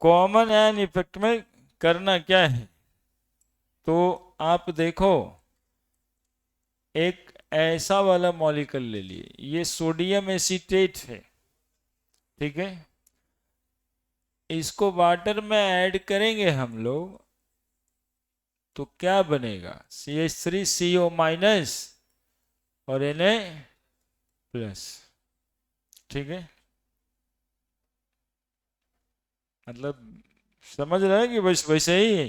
Common ion effect में करना क्या है, तो आप देखो एक ऐसा वाला मॉलिक्यूल ले लिए, ये सोडियम एसीटेट है, ठीक है। इसको वाटर में ऐड करेंगे हम लोग तो क्या बनेगा, CH3CO- और Na+, ठीक है। मतलब समझ रहे हैं कि बस वैसे ही है,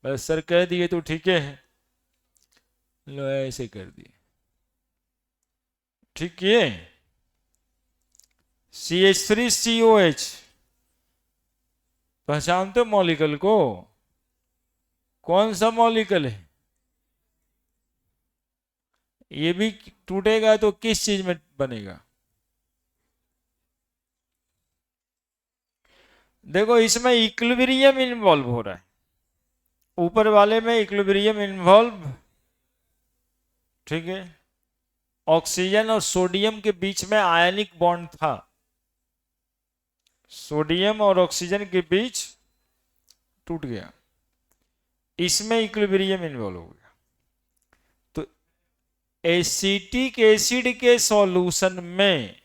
बस सर कह दिए तो ठीक है, लो ऐसे कर दिए, ठीक है। CH3COH पहचानते हो मॉलिक्यूल को, कौन सा मॉलिक्यूल है, ये भी टूटेगा तो किस चीज में बनेगा, देखो इसमें इक्विलिब्रियम इन्वॉल्व हो रहा है, ऊपर वाले में इक्विलिब्रियम इन्वॉल्व, ठीक है। ऑक्सीजन और सोडियम के बीच में आयनिक बॉन्ड था, सोडियम और ऑक्सीजन के बीच टूट गया, इसमें इक्विलिब्रियम इन्वॉल्व हो गया। तो एसिटिक एसिड के सॉल्यूशन में,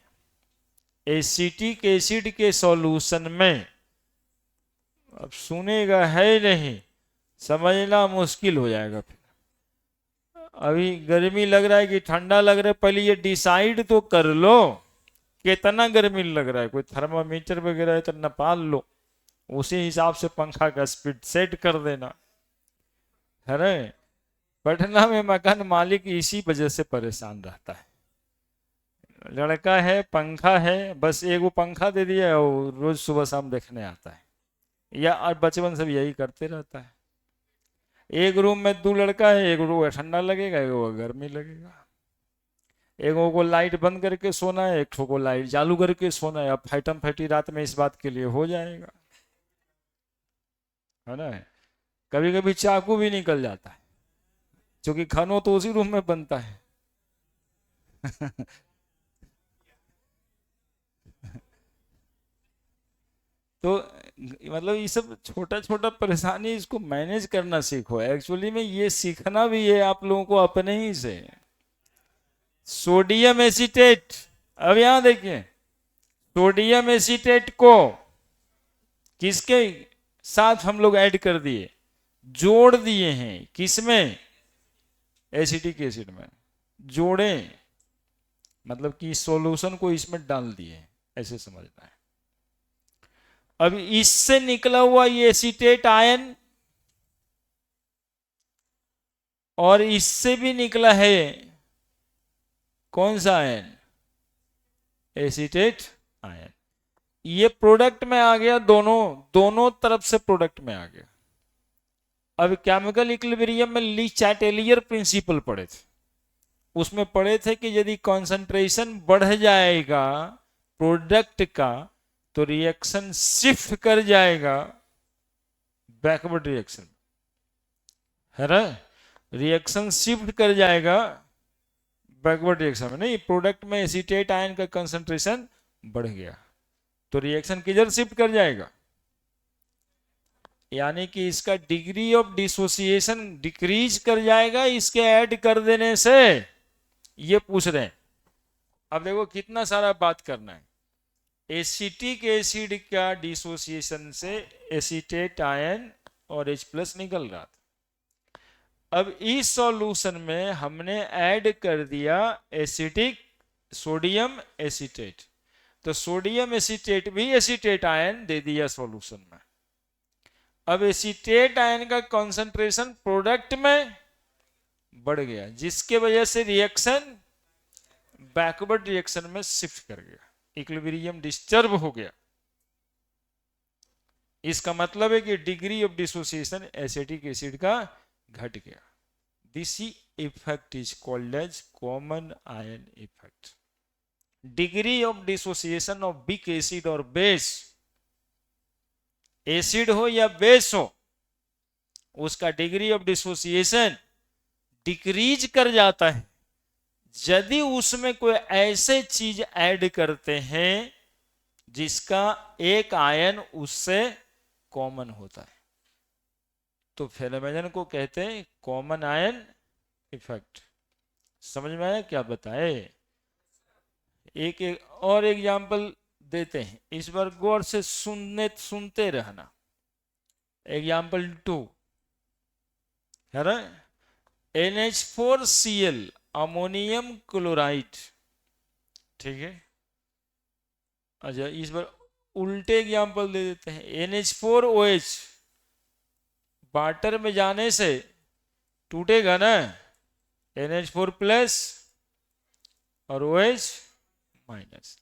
एसिटिक एसिड के सॉल्यूशन में, अब सुनेगा है नहीं, समझना मुश्किल हो जाएगा फिर। अभी गर्मी लग रहा है कि ठंडा लग रहा है, पहले ये डिसाइड तो कर लो कितना गर्मी लग रहा है, कोई थर्मामीटर वगैरह है तो नाप लो, उसी हिसाब से पंखा का स्पीड सेट कर देना, है ना। पटना में मकान मालिक इसी वजह से परेशान रहता है, लड़का है पंखा है, बस एक वो पंखा दे दिया और रोज सुबह शाम देखने आता है, या और बचपन से भी यही करते रहता है। एक रूम में दो लड़का है, एक रूम ठंडा लगेगा, एक को गर्मी लगेगा, एक को लाइट बंद करके सोना है, एक को लाइट चालू करके सोना है, अब फैटम फैटी रात में इस बात के लिए हो जाएगा, है ना। कभी कभी चाकू भी निकल जाता है, क्योंकि खानो तो उसी रूम में बनता है। तो मतलब ये सब छोटा छोटा परेशानी, इसको मैनेज करना सीखो, एक्चुअली में ये सीखना भी है आप लोगों को अपने ही से। सोडियम एसीटेट, अब यहां देखिए, सोडियम एसीटेट को किसके साथ हम लोग ऐड कर दिए, जोड़ दिए हैं, किसमें, एसिटिक एसिड में जोड़े, मतलब कि सॉल्यूशन को इसमें डाल दिए, ऐसे समझना है। अब इससे निकला हुआ ये एसीटेट आयन, और इससे भी निकला है कौन सा आयन, एसीटेट आयन, ये प्रोडक्ट में आ गया, दोनों दोनों तरफ से प्रोडक्ट में आ गया। अब केमिकल इक्विलिब्रियम में ली चैटेलियर प्रिंसिपल पढ़े थे, उसमें पढ़े थे कि यदि कॉन्सेंट्रेशन बढ़ जाएगा प्रोडक्ट का तो रिएक्शन शिफ्ट कर जाएगा बैकवर्ड रिएक्शन, है ना, रिएक्शन शिफ्ट कर जाएगा बैकवर्ड रिएक्शन में, नहीं प्रोडक्ट में एसीटेट आयन का कंसंट्रेशन बढ़ गया तो रिएक्शन किधर शिफ्ट कर जाएगा, यानी कि इसका डिग्री ऑफ डिसोसिएशन डिक्रीज कर जाएगा इसके ऐड कर देने से, ये पूछ रहे हैं। अब देखो कितना सारा बात करना है, एसिटिक एसिड का डिसोसिएशन से एसीटेट आयन और H+ निकल रहा था, अब इस सॉल्यूशन में हमने ऐड कर दिया एसिटिक सोडियम एसीटेट, तो सोडियम एसीटेट भी एसीटेट आयन दे दिया सॉल्यूशन में। अब एसीटेट आयन का कंसंट्रेशन प्रोडक्ट में बढ़ गया, जिसके वजह से रिएक्शन बैकवर्ड रिएक्शन में शिफ्ट कर गया, इक्विलिब्रियम डिस्टर्ब हो गया। इसका मतलब है कि degree of dissociation acetic acid का घट गया। This effect is called as common ion effect. Degree of dissociation of weak acid और बेस, एसिड हो या बेस हो, उसका डिग्री ऑफ डिसोसिएशन डिक्रीज कर जाता है यदि उसमें कोई ऐसे चीज ऐड करते हैं जिसका एक आयन उससे कॉमन होता है। तो फेनोमेनन को कहते हैं कॉमन आयन इफेक्ट। समझ में आया क्या बताए? एक और एग्जांपल देते हैं, इस बार गौर से सुनते रहना। एग्जांपल 2 है ना, NH4Cl अमोनियम क्लोराइड, ठीक है। अच्छा इस बार उल्टे एग्जांपल दे देते हैं, NH4OH वाटर में जाने से टूटेगा ना, NH4 प्लस और OH माइनस।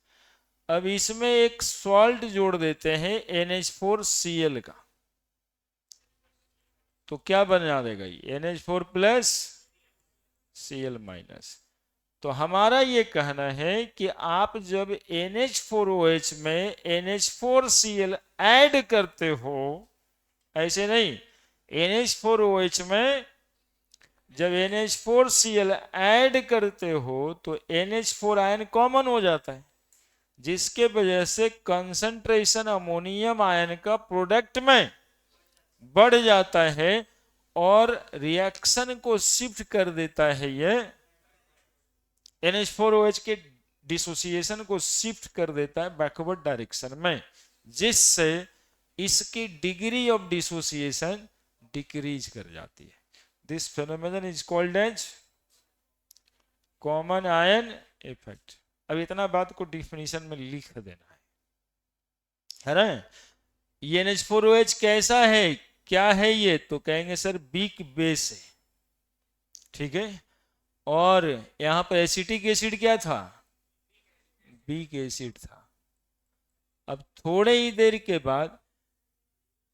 अब इसमें एक सॉल्ट जोड़ देते हैं NH4Cl का, तो क्या बना देगा ये, NH4 प्लस Cl माइनस। तो हमारा ये कहना है कि आप जब NH4OH में NH4Cl ऐड करते हो, ऐसे नहीं, NH4OH में जब NH4Cl ऐड करते हो तो NH4 आयन कॉमन हो जाता है, जिसके वजह से कंसंट्रेशन अमोनियम आयन का प्रोडक्ट में बढ़ जाता है और रिएक्शन को शिफ्ट कर देता है। ये NH4OH के डिसोसिएशन को शिफ्ट कर देता है बैकवर्ड डायरेक्शन में, जिससे इसकी डिग्री ऑफ डिसोसिएशन डिक्रीज कर जाती है। This phenomenon is called as common ion effect. अब इतना बात को डिफिनीशन में लिख देना है ना। ये NH4OH कैसा है, क्या है ये, तो कहेंगे सर वीक बेस है, ठीक है। और यहां पर एसिटिक एसिड क्या था, वीक एसिड था। अब थोड़े ही देर के बाद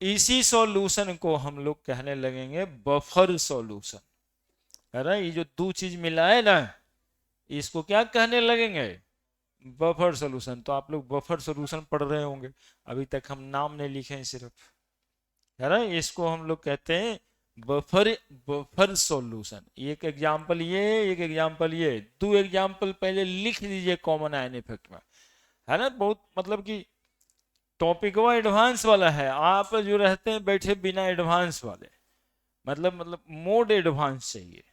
इसी सॉल्यूशन को हम लोग कहने लगेंगे बफर सॉल्यूशन, है ना। ये जो दो चीज मिला है ना, इसको क्या कहने लगेंगे, बफर सॉल्यूशन। तो आप लोग बफर सॉल्यूशन पढ़ रहे होंगे, अभी तक हम नाम नहीं लिखे हैं सिर्फ, है ना। इसको हम लोग कहते हैं बफर बफर सॉल्यूशन। एक एग्जांपल ये, एक एग्जांपल ये, दो एग्जांपल पहले लिख लीजिए कॉमन आयन इफेक्ट में, है ना। बहुत मतलब कि टॉपिक वो एडवांस वाला है, आप जो रहते हैं बैठे बिना एडवांस वाले, मतलब मोड एडवांस चाहिए,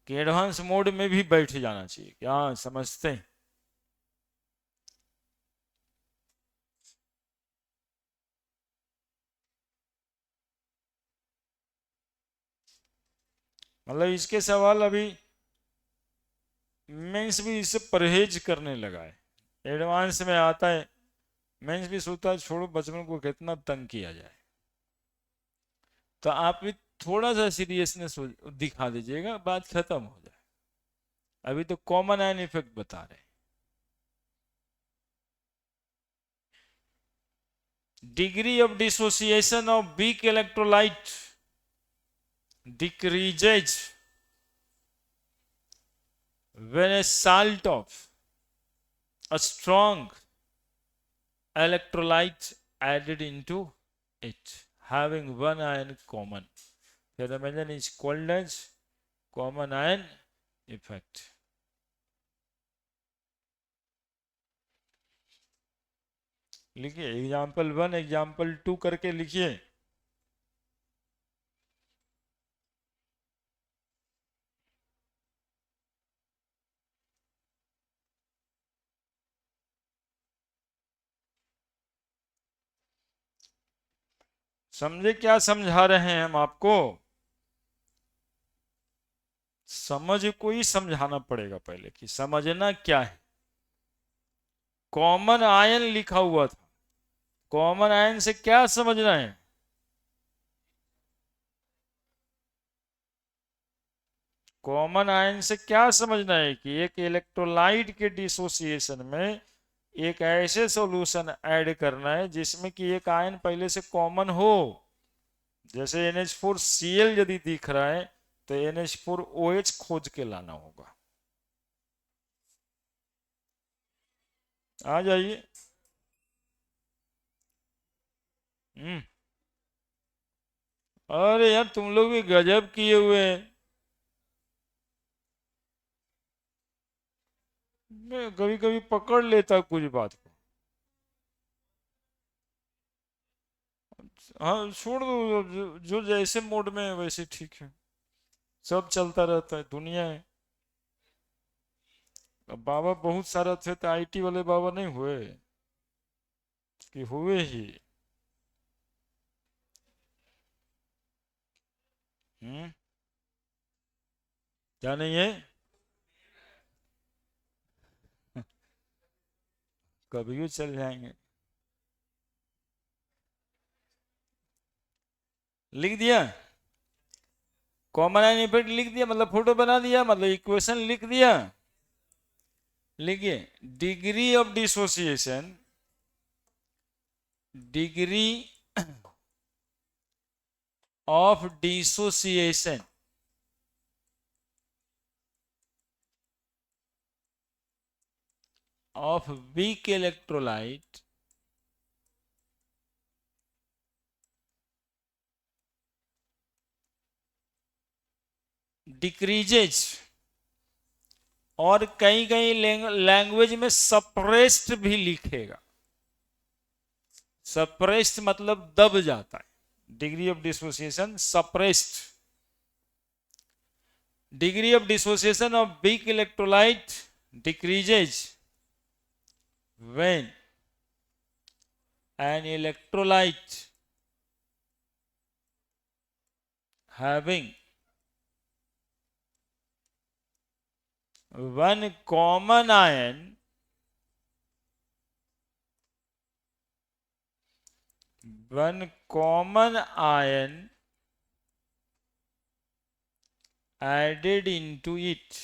कि एडवांस मोड में भी बैठ जाना चाहिए, क्या समझते हैं। मतलब इसके सवाल अभी मेंस भी इससे परहेज करने लगा है, एडवांस में आता है। मेंस भी सोचता है छोड़ो बचपन को कितना तंग किया जाए, तो आप भी थोड़ा सा सीरियसनेस दिखा दीजिएगा, बात खत्म हो जाए। अभी तो कॉमन आयन इफेक्ट बता रहे हैं। Degree of dissociation of weak electrolyte decreases when a salt of a strong electrolyte added into it having one ion common. Phenomenon is called as common ion effect. लिखिए example 1 example 2 करके लिखिए। समझे क्या समझा रहे हैं हम आपको, समझ को ही समझाना पड़ेगा पहले कि समझना क्या है। कॉमन आयन लिखा हुआ था, कॉमन आयन से क्या समझना है, कॉमन आयन से क्या समझना है कि एक इलेक्ट्रोलाइट के डिसोसिएशन में एक ऐसे सॉल्यूशन ऐड करना है जिसमें कि एक आयन पहले से कॉमन हो। जैसे NH4Cl यदि दिख रहा है तो NH4OH खोज के लाना होगा। आ जाइए। अरे यार तुम लोग भी गजब किए हुए हैं। मैं कभी कभी पकड़ लेता कुछ बात को। हाँ छोड़ दो, जो जैसे मोड में है वैसे ठीक है, सब चलता रहता है, दुनिया है। अब बाबा बहुत सारा थे तो आईटी वाले बाबा नहीं हुए कि हुए ही। हम्म। क्या नहीं है? कभी भी चल जाएंगे। लिख दिया, कॉमन एंड इफेक्ट लिख दिया, मतलब फोटो बना दिया, मतलब इक्वेशन लिख दिया। लिखिए, degree of dissociation, degree of dissociation of weak electrolyte decreases, और कई कई लैंग्वेज में सप्रेस्ड भी लिखेगा। सप्रेस्ड मतलब दब जाता है। Degree of dissociation suppressed, degree of dissociation of weak electrolyte decreases when an electrolyte having one common ion, one common ion added into it,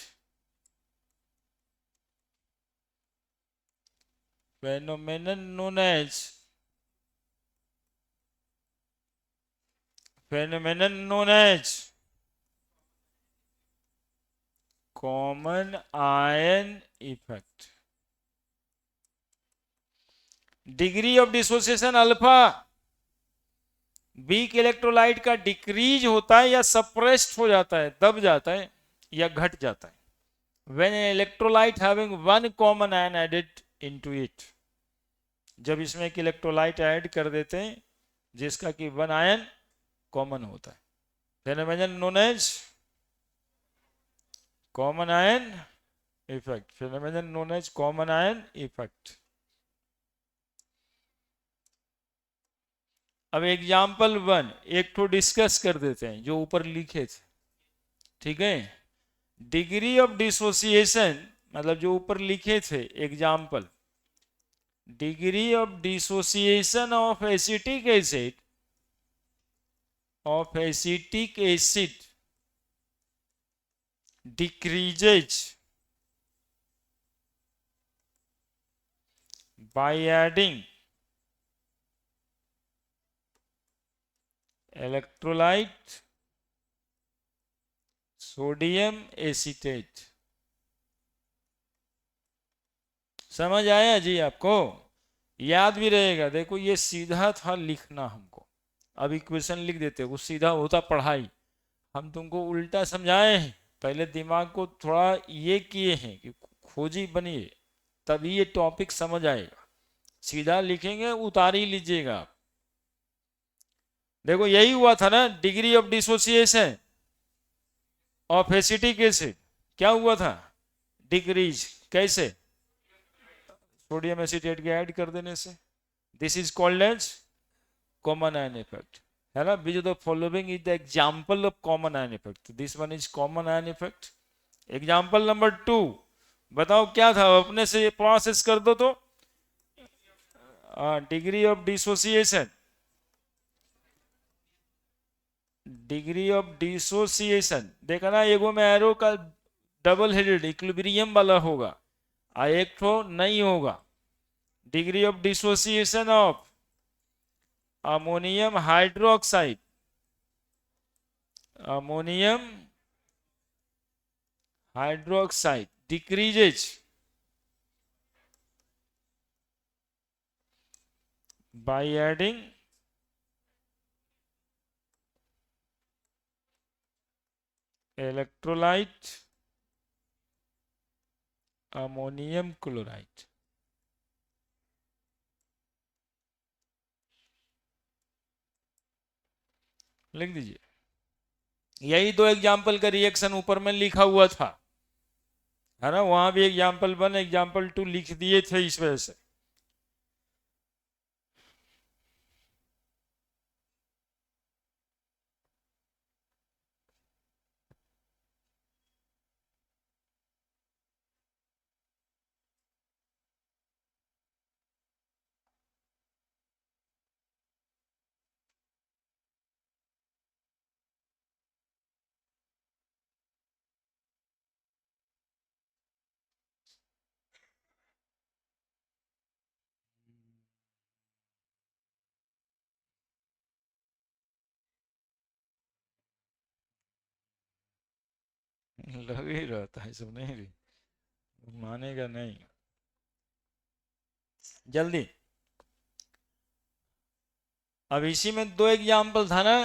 phenomenon known as common ion effect. Degree of dissociation alpha, weak electrolyte का decrease होता है या suppressed हो जाता है, दब जाता है या घट जाता है when electrolyte having one common ion added into it, जब इसमें एक इलेक्ट्रोलाइट ऐड कर देते हैं जिसका कि वन आयन कॉमन होता है। Phenomenon known as common ion effect, phenomenon known as common ion effect. अब एग्जाम्पल वन एक तो डिस्कस कर देते हैं जो ऊपर लिखे थे, ठीक है। डिग्री ऑफ डिसोसिएशन मतलब जो ऊपर लिखे थे example, degree of dissociation of acetic acid, decreases by adding electrolyte sodium acetate. समझ आया जी आपको? याद भी रहेगा, देखो ये सीधा था लिखना हमको, अब इक्वेशन लिख देते वो सीधा होता पढ़ाई। हम तुमको उल्टा समझाए हैं, पहले दिमाग को थोड़ा ये किए हैं कि खोजी बनिए, तभी ये टॉपिक समझ आएगा। सीधा लिखेंगे उतार ही लीजिएगा आप। देखो यही हुआ था ना, degree of dissociation of acetic acid क्या हुआ था, डिक्रीज। कैसे? सोडियम एसिटेट के ऐड कर देने से। This is called as common ion effect, है ना। Which of the following is the example of common ion effect, this one is common ion effect. Example number 2 बताओ क्या था, अपने से प्रोसेस कर दो तो। Degree of dissociation, degree of dissociation देखा ना, एगो में एरो का डबल हेडेड इक्विलिब्रियम वाला होगा, एक तो नहीं होगा। Degree of dissociation of ammonium hydroxide, ammonium hydroxide decreases by adding electrolyte ammonium chloride। लिख दीजिए। यही दो एग्जाम्पल का रिएक्शन ऊपर में लिखा हुआ था, है ना, वहां भी एग्जाम्पल 1 एग्जाम्पल 2 लिख दिए थे इस वजह से। लग ही रहता है, सब नहीं भी मानेगा नहीं जल्दी। अब इसी में दो एग्जाम्पल था ना,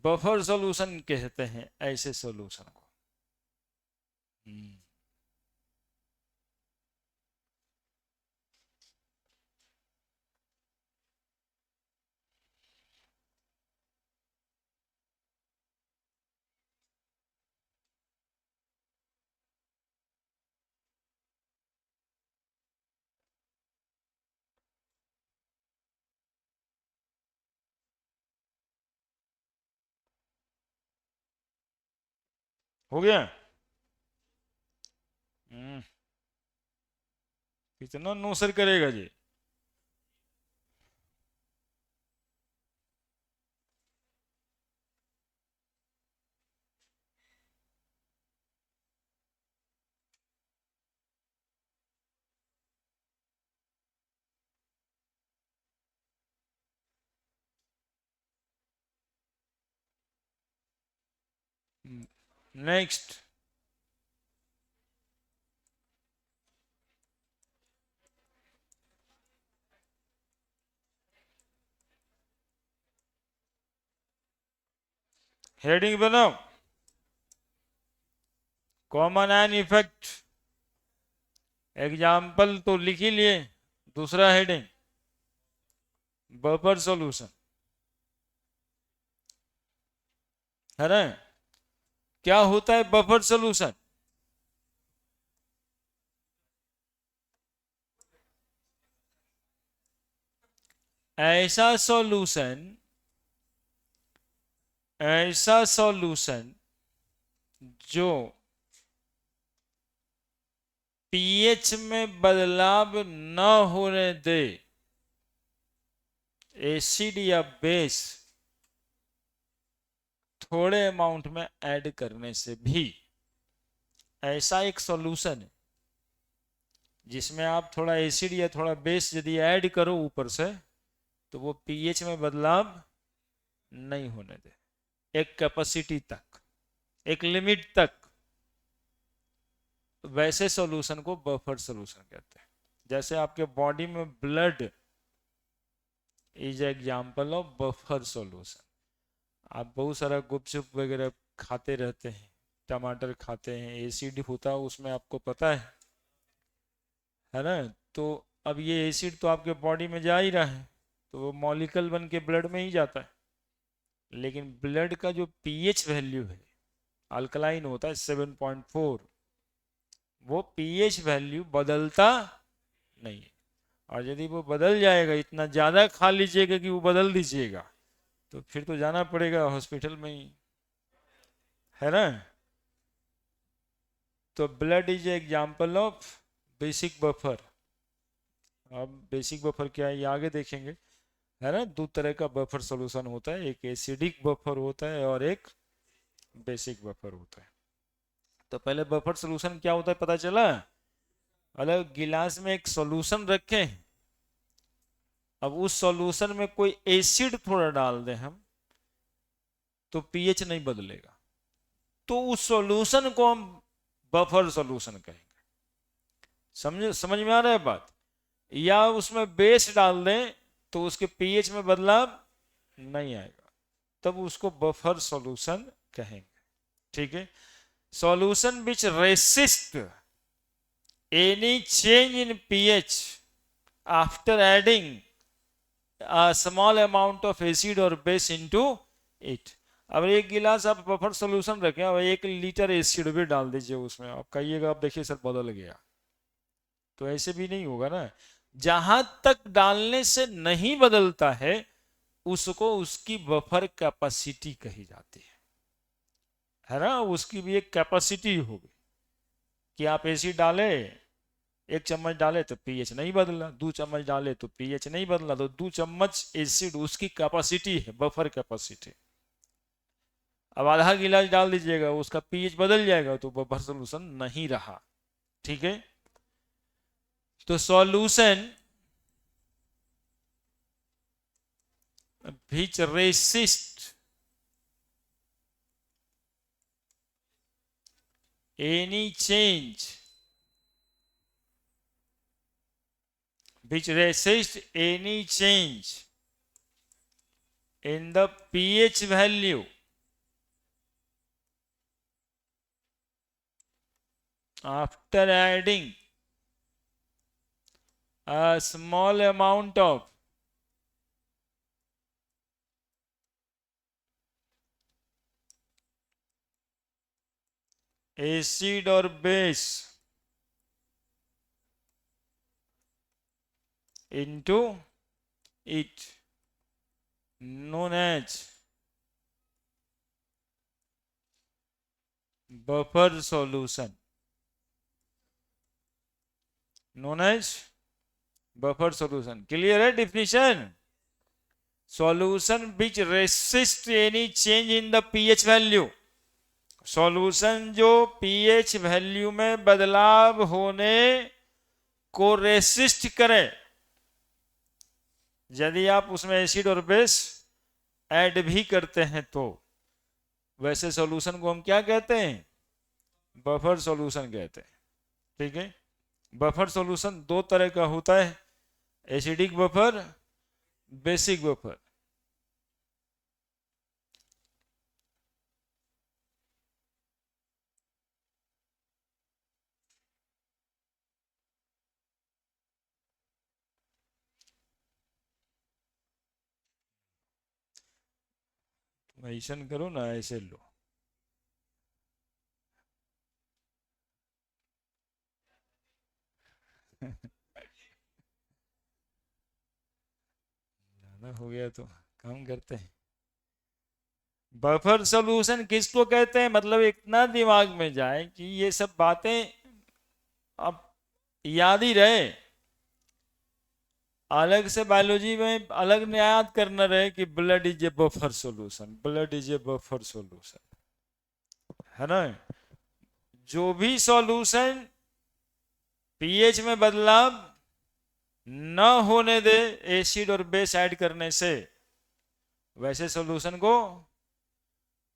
बफर सॉल्यूशन कहते हैं ऐसे सॉल्यूशन को। हम्म, हो गया। हम्म, कितना नोसर करेगा जी। नेक्स्ट, हेडिंग बनाओ, कॉमन एन इफेक्ट, एग्जाम्पल तो लिख ही लिए, दूसरा हेडिंग बफर सॉल्यूशन, है ना। क्या होता है बफर सॉल्यूशन? ऐसा सॉल्यूशन, ऐसा सॉल्यूशन जो पीएच में बदलाव न होने दे, एसिड या बेस थोड़े अमाउंट में ऐड करने से भी, ऐसा एक सॉल्यूशन है जिसमें आप थोड़ा एसिड या थोड़ा बेस यदि ऐड करो ऊपर से, तो वो पीएच में बदलाव नहीं होने दे, एक कैपेसिटी तक, एक लिमिट तक। वैसे सॉल्यूशन को बफर सॉल्यूशन कहते हैं। जैसे आपके बॉडी में blood is example of buffer solution. आप बहुत सारा गुपचुप वगैरह खाते रहते हैं, टमाटर खाते हैं, एसिड होता है उसमें, आपको पता है ना। तो अब ये एसिड तो आपके बॉडी में जा ही रहा है, तो वो मॉलिक्यूल बन के ब्लड में ही जाता है। लेकिन ब्लड का जो पीएच वैल्यू है, अल्कलाइन होता है 7.4, वो पीएच वैल्यू बदलता नहीं है। और यदि वो बदल जाएगा, इतना ज़्यादा खा लीजिएगा कि वो बदल दीजिएगा, तो फिर तो जाना पड़ेगा हॉस्पिटल में ही, है ना। तो blood is example of basic buffer. अब बेसिक बफर क्या है ये आगे देखेंगे, है ना। दो तरह का बफर सॉल्यूशन होता है, एक एसिडिक बफर होता है और एक बेसिक बफर होता है। तो पहले बफर सॉल्यूशन क्या होता है पता चला। अलग गिलास में एक सॉल्यूशन रखें, अब उस सॉल्यूशन में कोई एसिड थोड़ा डाल दें हम, तो पीएच नहीं बदलेगा, तो उस सॉल्यूशन को हम बफर सॉल्यूशन कहेंगे। समझ में आ रहा है बात। या उसमें बेस डाल दें तो उसके पीएच में बदलाव नहीं आएगा, तब उसको बफर सॉल्यूशन कहेंगे। ठीक है। Solution which resist any change in pH after adding a small amount of acid or base into 8। अब 1 गिलास आप बफर सोल्यूशन रखें और 1 लीटर एसिड भी डाल दीजिए उसमें, आप कहिएगा आप देखिए सर बदल गया, तो ऐसे भी नहीं होगा ना। जहां तक डालने से नहीं बदलता है उसको उसकी बफर कैपेसिटी कही जाती है ना। उसकी भी एक कैपेसिटी होगी कि आप एसिड डाले, 1 चम्मच डाले तो पीएच नहीं बदला, 2 चम्मच डाले तो पीएच नहीं बदला, तो 2 चम्मच एसिड उसकी कैपेसिटी है, बफर कैपेसिटी। अब आधा गिलास डाल दीजिएगा उसका पीएच बदल जाएगा तो बफर सोल्यूशन नहीं रहा। ठीक है, तो solution which resist any change, which resist any change in the pH value after adding a small amount of acid or base into it, known as buffer solution, known as buffer solution। Clear है definition? Solution which resist any change in the pH value, solution जो pH value में बदलाव होने को resist करे। यदि आप उसमें एसिड और बेस ऐड भी करते हैं तो वैसे सॉल्यूशन को हम क्या कहते हैं? बफर सॉल्यूशन कहते हैं। ठीक है, बफर सॉल्यूशन दो तरह का होता है, एसिडिक बफर, बेसिक बफर। ऐसा करो ना, ऐसे लो। ज्यादा हो गया तो कम करते हैं। बफर सॉल्यूशन किसको कहते हैं, मतलब इतना दिमाग में जाए कि ये सब बातें अब याद ही रहे, अलग से बायोलॉजी में अलग याद करना रहे कि blood is a buffer solution, blood is a buffer solution, है ना। जो भी सॉल्यूशन पीएच में बदलाव न होने दे एसिड और बेस ऐड करने से, वैसे सॉल्यूशन को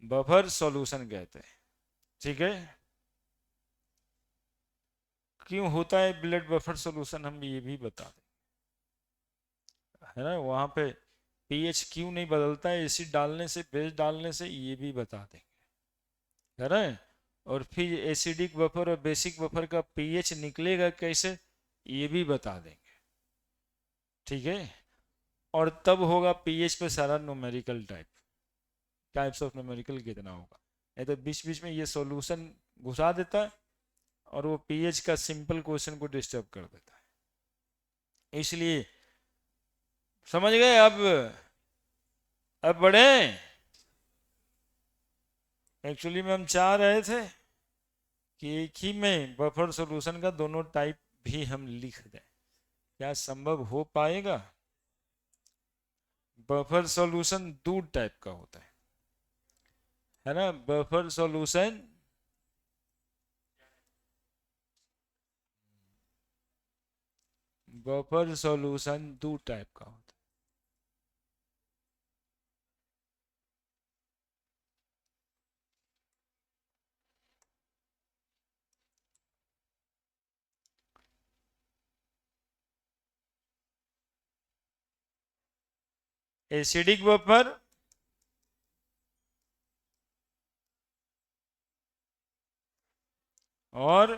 बफर सॉल्यूशन कहते हैं। ठीक है, क्यों होता है ब्लड बफर सॉल्यूशन हम ये भी बता दें, है ना। वहां पे पीएच क्यों नहीं बदलता है एसिड डालने से, बेस डालने से, ये भी बता देंगे, है ना। और फिर एसिडिक बफर और बेसिक बफर का पीएच निकलेगा कैसे, ये भी बता देंगे। ठीक है, और तब होगा पीएच पे सारा न्यूमेरिकल टाइप्स ऑफ न्यूमेरिकल कितना होगा। नहीं तो बीच बीच में ये सॉल्यूशन घुसा देता है और वो पीएच का सिंपल क्वेश्चन को डिस्टर्ब कर देता है। इसलिए समझ गए? अब बढ़े। एक्चुअली में हम चाह रहे थे कि एक ही में बफर सॉल्यूशन का दोनों टाइप भी हम लिख दें, क्या संभव हो पाएगा? बफर सॉल्यूशन दो टाइप का होता है ना। बफर सॉल्यूशन दो टाइप का होता है, एसिडिक बफर और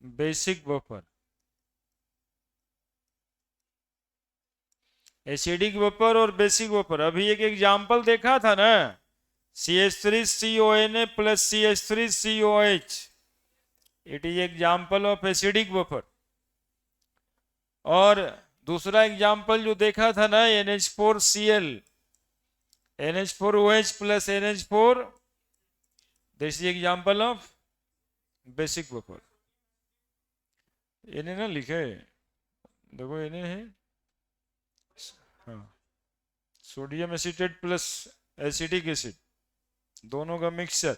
बेसिक बफर। एसिडिक वेपर और बेसिक वेपर। अभी एक एग्जाम्पल देखा था ना, CH3CONA plus CH3COH, it is example of acidic vapour. और दूसरा एग्जाम्पल जो देखा था ना, NH4Cl, NH4OH plus NH4, this is example of basic vapour. इन्हें ना लिखे, देखो इन्हें है, हाँ, sodium acetate plus acetic acid, दोनों का मिक्सचर।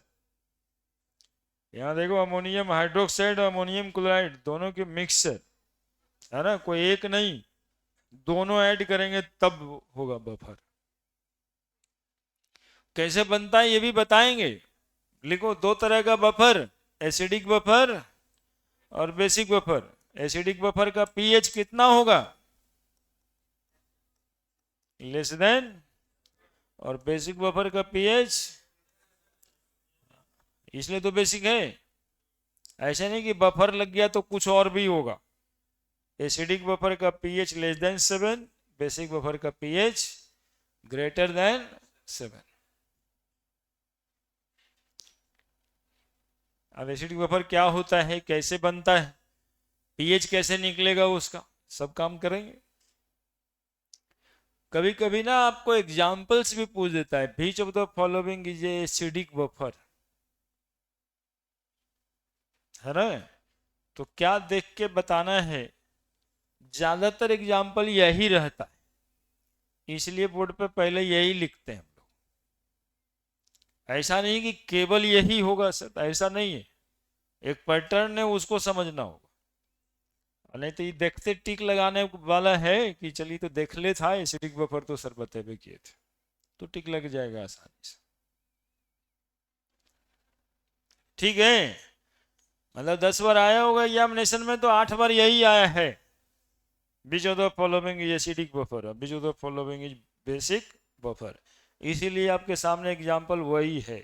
यहाँ देखो अमोनियम हाइड्रोक्साइड और अमोनियम क्लोराइड, दोनों के मिक्सचर है ना, कोई एक नहीं, दोनों ऐड करेंगे तब होगा बफर। कैसे बनता है ये भी बताएंगे। लिखो, दो तरह का बफर, एसिडिक बफर और बेसिक बफर। एसिडिक बफर का पीएच कितना होगा? लेस देन, और बेसिक बफर का पीएच, इसलिए तो बेसिक है। ऐसा नहीं कि बफर लग गया तो कुछ और भी होगा। एसिडिक बफर का pH less than 7, basic buffer का पीएच ग्रेटर देन 7। अब एसिडिक बफर क्या होता है, कैसे बनता है, पीएच कैसे निकलेगा, उसका सब काम करेंगे। कभी कभी ना आपको एग्जाम्पल्स भी पूछ देता है, which of the following is acidic buffer, है ना। तो क्या देख के बताना है, ज्यादातर एग्जाम्पल यही रहता है, इसलिए बोर्ड पे पहले यही लिखते हैं हम लोग। ऐसा नहीं कि केवल यही होगा सर, ऐसा नहीं है, एक पैटर्न है, उसको समझना होगा। नहीं तो ये देखते टिक लगाने वाला है कि चलिए तो देख ले था एसिडिक बफर तो सर बतेबे किए थे, तो टिक लग जाएगा आसानी से। ठीक है, मतलब 10 बार आया होगा एग्जामिनेशन में, तो 8 बार यही आया है, which of the following is acidic buffer, which of the following is basic buffer. इसीलिए आपके सामने एग्जाम्पल वही है।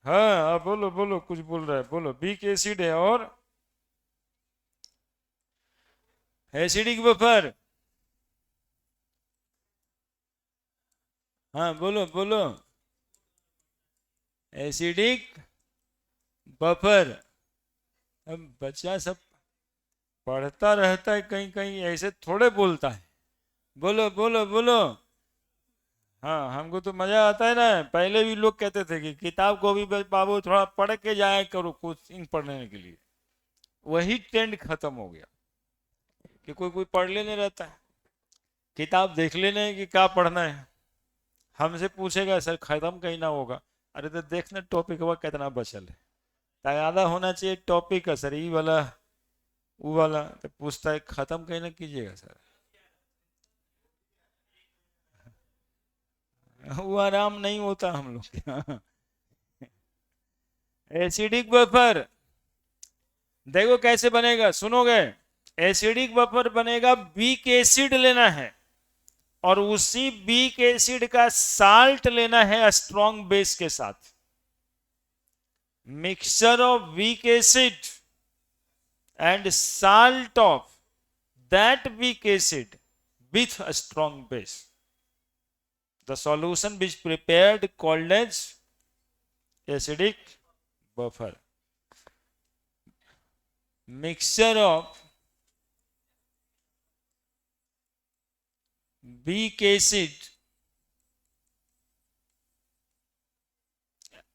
हाँ, आप बोलो बोलो, कुछ बोल रहा है, बोलो। वीक एसिड है और एसिडिक बफर, हाँ बोलो बोलो, एसिडिक बफर। अब बच्चा सब पढ़ता रहता है, कहीं कहीं ऐसे थोड़े बोलता है। बोलो बोलो बोलो। हाँ, हमको तो मजा आता है ना। पहले भी लोग कहते थे कि किताब को भी बाबू थोड़ा पढ़ के जाया करो कोचिंग पढ़ने के लिए, वही ट्रेंड खत्म हो गया कि कोई कोई पढ़ लेने रहता है, किताब देख लेने कि क्या पढ़ना है। हमसे पूछेगा सर खत्म कहीं ना होगा, अरे तो देखना टॉपिक हुआ कितना बचल है, तैयारा होना चाहिए टॉपिक का सर, ये वाला वो वाला, तो पूछता है खत्म कहीं ना कीजिएगा सर। वो आराम नहीं होता हम लोग के यहाँ। एसिडिक बफर देखो कैसे बनेगा, सुनोगे। एसिडिक बफर बनेगा, वीक एसिड लेना है और उसी वीक एसिड का साल्ट लेना है स्ट्रॉन्ग बेस के साथ। Mixture of weak acid and salt of that weak acid with a strong base. The solution which prepared called as acidic buffer. Mixture of weak acid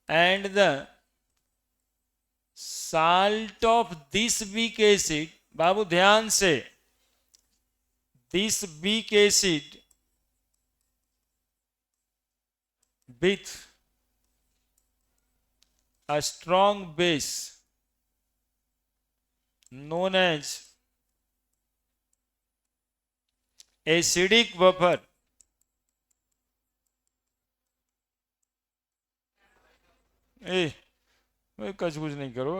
and the salt of this weak acid, बाबू ध्यान से, this weak acid with a strong base known as acidic buffer. कुछ नहीं करो,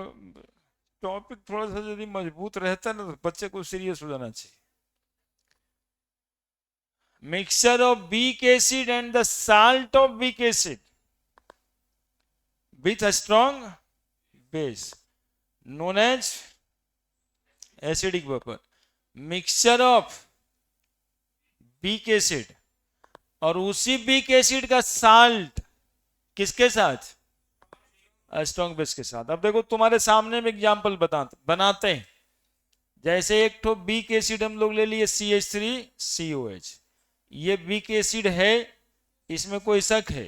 topic थोड़ा सा यदि मजबूत रहता है ना तो बच्चे को सीरियस हो जाना चाहिए। Mixture of weak acid and the salt of weak acid with a strong base known as acidic buffer. Mixture of week acid, और उसी वीक एसिड का साल्ट किसके साथ? स्ट्रॉन्ग बेस के साथ। अब देखो तुम्हारे सामने में एग्जांपल बनाते हैं। जैसे एक तो वीक एसिड हम लोग ले लिए CH3COH, ये वीक एसिड है, इसमें कोई शक है।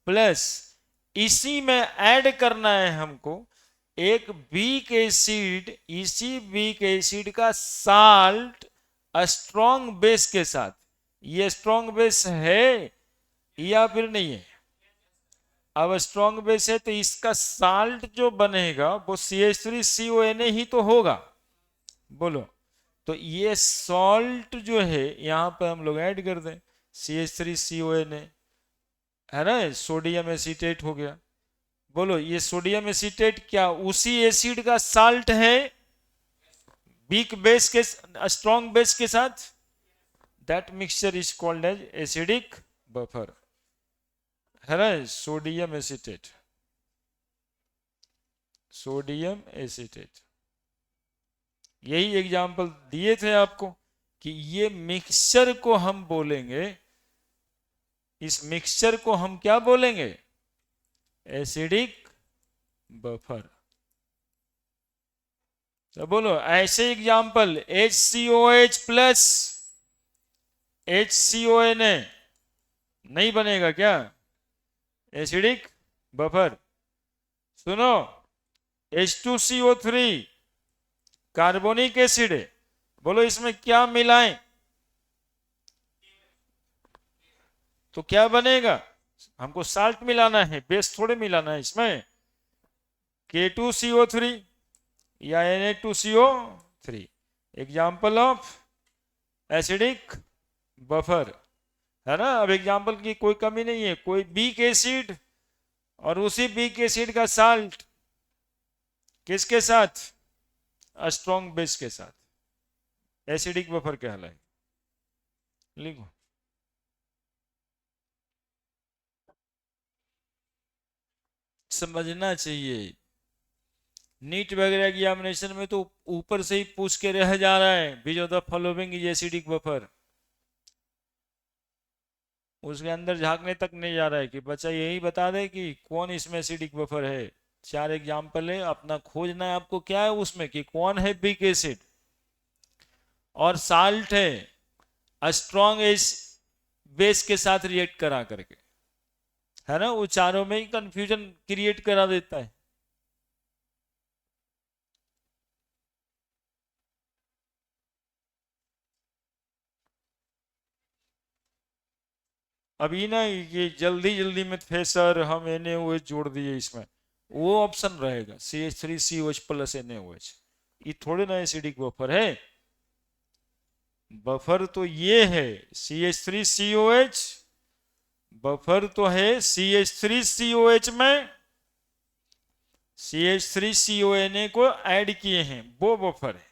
प्लस इसी में ऐड करना है हमको एक वीक एसिड, इसी वीक एसिड का साल्ट स्ट्रॉन्ग बेस के साथ। ये स्ट्रॉन्ग बेस है या फिर नहीं है? अब स्ट्रॉन्ग बेस है तो इसका साल्ट जो बनेगा वो CH3CONA ही तो होगा, बोलो। तो ये सॉल्ट जो है यहां पर हम लोग ऐड कर दें, CH3CONA, है ना, सोडियम एसीटेट हो गया। बोलो ये सोडियम एसीटेट क्या उसी एसिड का साल्ट है वीक बेस के, स्ट्रॉन्ग बेस के साथ? That mixture is called as acidic buffer, है ना, सोडियम एसीटेट, सोडियम एसीटेट। यही एग्जाम्पल दिए थे आपको कि ये मिक्सचर को हम बोलेंगे, इस मिक्सचर को हम क्या बोलेंगे? Acidic buffer. तो बोलो ऐसे एग्जाम्पल HCOH प्लस HCONA नहीं बनेगा क्या एसिडिक बफर? सुनो, H2CO3 कार्बोनिक एसिड है, बोलो इसमें क्या मिलाएं तो क्या बनेगा? हमको साल्ट मिलाना है, बेस थोड़े मिलाना है इसमें। K2CO3 या Na2CO3, example of acidic buffer, है ना। अब एग्जाम्पल की कोई कमी नहीं है, कोई वीक एसिड और उसी वीक एसिड का साल्ट किसके साथ? स्ट्रॉन्ग बेस के साथ, एसिडिक बफर कहलाए। लिखो, समझना चाहिए। नीट वगैरह एग्जामिनेशन में तो ऊपर से ही पूछ के रह जा रहा है, विच of the following is acidic buffer. उसके अंदर झांकने तक नहीं जा रहा है कि बच्चा यही बता दे कि कौन इसमें एसिडिक बफर है। 4 एग्जाम्पल है, अपना खोजना है आपको क्या है उसमें कि कौन है वीक एसिड और साल्ट है स्ट्रॉन्ग एस बेस के साथ रिएक्ट करा करके, है ना। वो चारों में ही कंफ्यूजन क्रिएट करा देता है। अभी ना ये जल्दी जल्दी में थे सर, हम NaOH जोड़ दिए इसमें, वो ऑप्शन रहेगा CH3COH प्लस NaOH। ये थोड़े ना एसिडिक बफर है। बफर तो ये है CH3COH, बफर तो है CH3COH में CH3CONA को ऐड किए हैं, वो बफर है।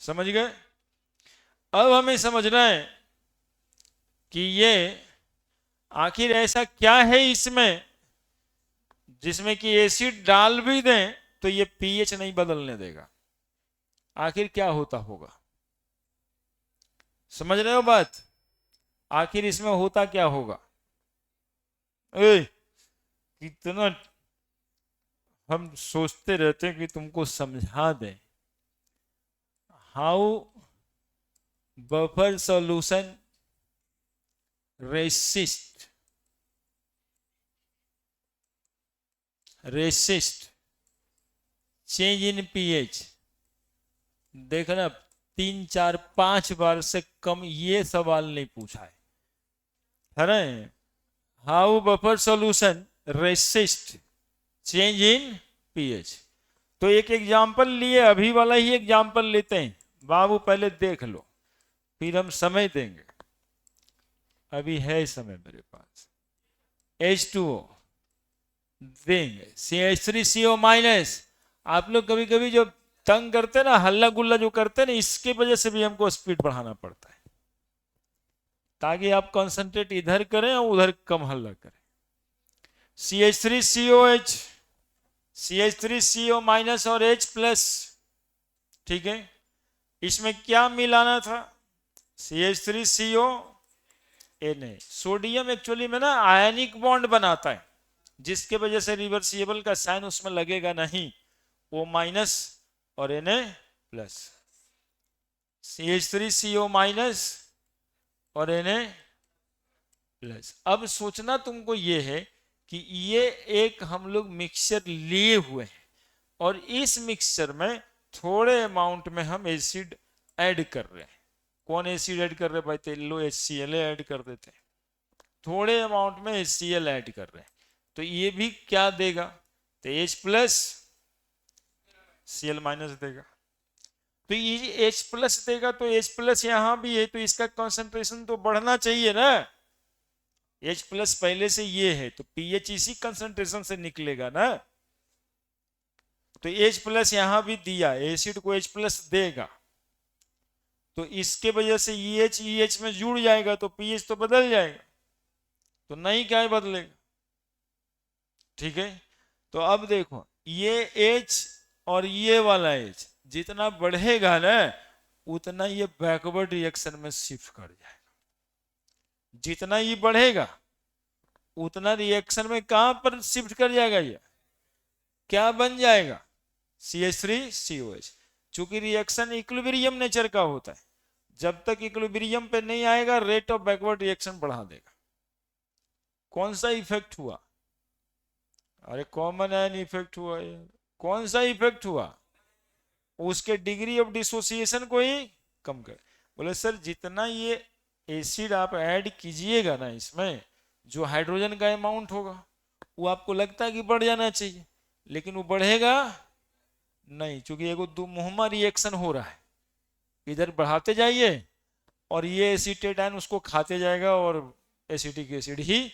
समझ गए? अब हमें समझना है कि ये आखिर ऐसा क्या है इसमें जिसमें कि एसिड डाल भी दें तो ये पीएच नहीं बदलने देगा। आखिर क्या होता होगा? समझ रहे हो बात? आखिर इसमें होता क्या होगा? कितना हम सोचते रहते हैं कि तुमको समझा दें। How buffer solution resist change in pH. देखना 3 4 5 बार से कम ये सवाल नहीं पूछा है ना। How buffer solution resist change in pH. तो एक एग्जाम्पल लिए, अभी वाला ही एग्जाम्पल लेते हैं बाबू, पहले देख लो फिर हम समय देंगे। अभी है समय मेरे पास। H2O देंगे, CH3CO माइनस। आप लोग कभी कभी जो तंग करते हैं ना, हल्ला गुल्ला जो करते हैं ना, इसके वजह से भी हमको स्पीड बढ़ाना पड़ता है ताकि आप कंसंट्रेट इधर करें और उधर कम हल्ला करें। CH3COH, CH3CO माइनस और H प्लस, ठीक है। इसमें क्या मिलाना था? CH3CO Na। सोडियम एक्चुअली में ना आयनिक बॉन्ड बनाता है, जिसके वजह से रिवर्सिबल का साइन उसमें लगेगा नहीं, O माइनस और Na प्लस। CH3CO माइनस और Na प्लस। अब सोचना तुमको ये है कि ये एक हम लोग मिक्सचर लिए हुए हैं और इस मिक्सचर में थोड़े अमाउंट में हम एसिड ऐड कर रहे हैं। कौन एसिड ऐड कर रहे हैं भाई? तो लो HCl ऐड कर देते हैं, थोड़े अमाउंट में HCl ऐड कर रहे हैं, तो ये भी क्या देगा? तो H प्लस Cl माइनस देगा। तो ये H प्लस देगा, तो H प्लस यहां भी है, तो इसका कंसंट्रेशन तो बढ़ना चाहिए ना। H प्लस पहले से ये है, तो pH इसी कंसंट्रेशन से निकलेगा ना। तो H प्लस यहां भी दिया, एसिड को H प्लस देगा, तो इसके वजह से EH में जुड़ जाएगा, तो pH तो बदल जाएगा। तो नहीं क्या बदलेगा? ठीक है। तो अब देखो ये H और ये वाला H जितना बढ़ेगा ना, उतना ये बैकवर्ड रिएक्शन में शिफ्ट कर जाएगा। जितना ये बढ़ेगा उतना रिएक्शन में कहां पर शिफ्ट कर जाएगा? ये क्या बन जाएगा? CH3COH। चूंकि रिएक्शन इक्विलिब्रियम नेचर का होता है, जब तक इक्विलिब्रियम पे नहीं आएगा रेट ऑफ बैकवर्ड रिएक्शन बढ़ा देगा। कौन सा इफेक्ट हुआ? अरे कॉमन आयन इफेक्ट हुआ यार। कौन सा इफेक्ट हुआ? उसके डिग्री ऑफ डिसोसिएशन को ही कम कर। बोले सर जितना ये एसिड आप ऐड कीजिएगा ना, इसमें जो हाइड्रोजन का अमाउंट होगा वो आपको लगता है कि बढ़ जाना चाहिए, लेकिन वो बढ़ेगा नहीं, क्योंकि एगो दो मुहम्मा रिएक्शन हो रहा है। इधर बढ़ाते जाइए और ये एसिटेट आयन उसको खाते जाएगा और एसिटिक एसिड ही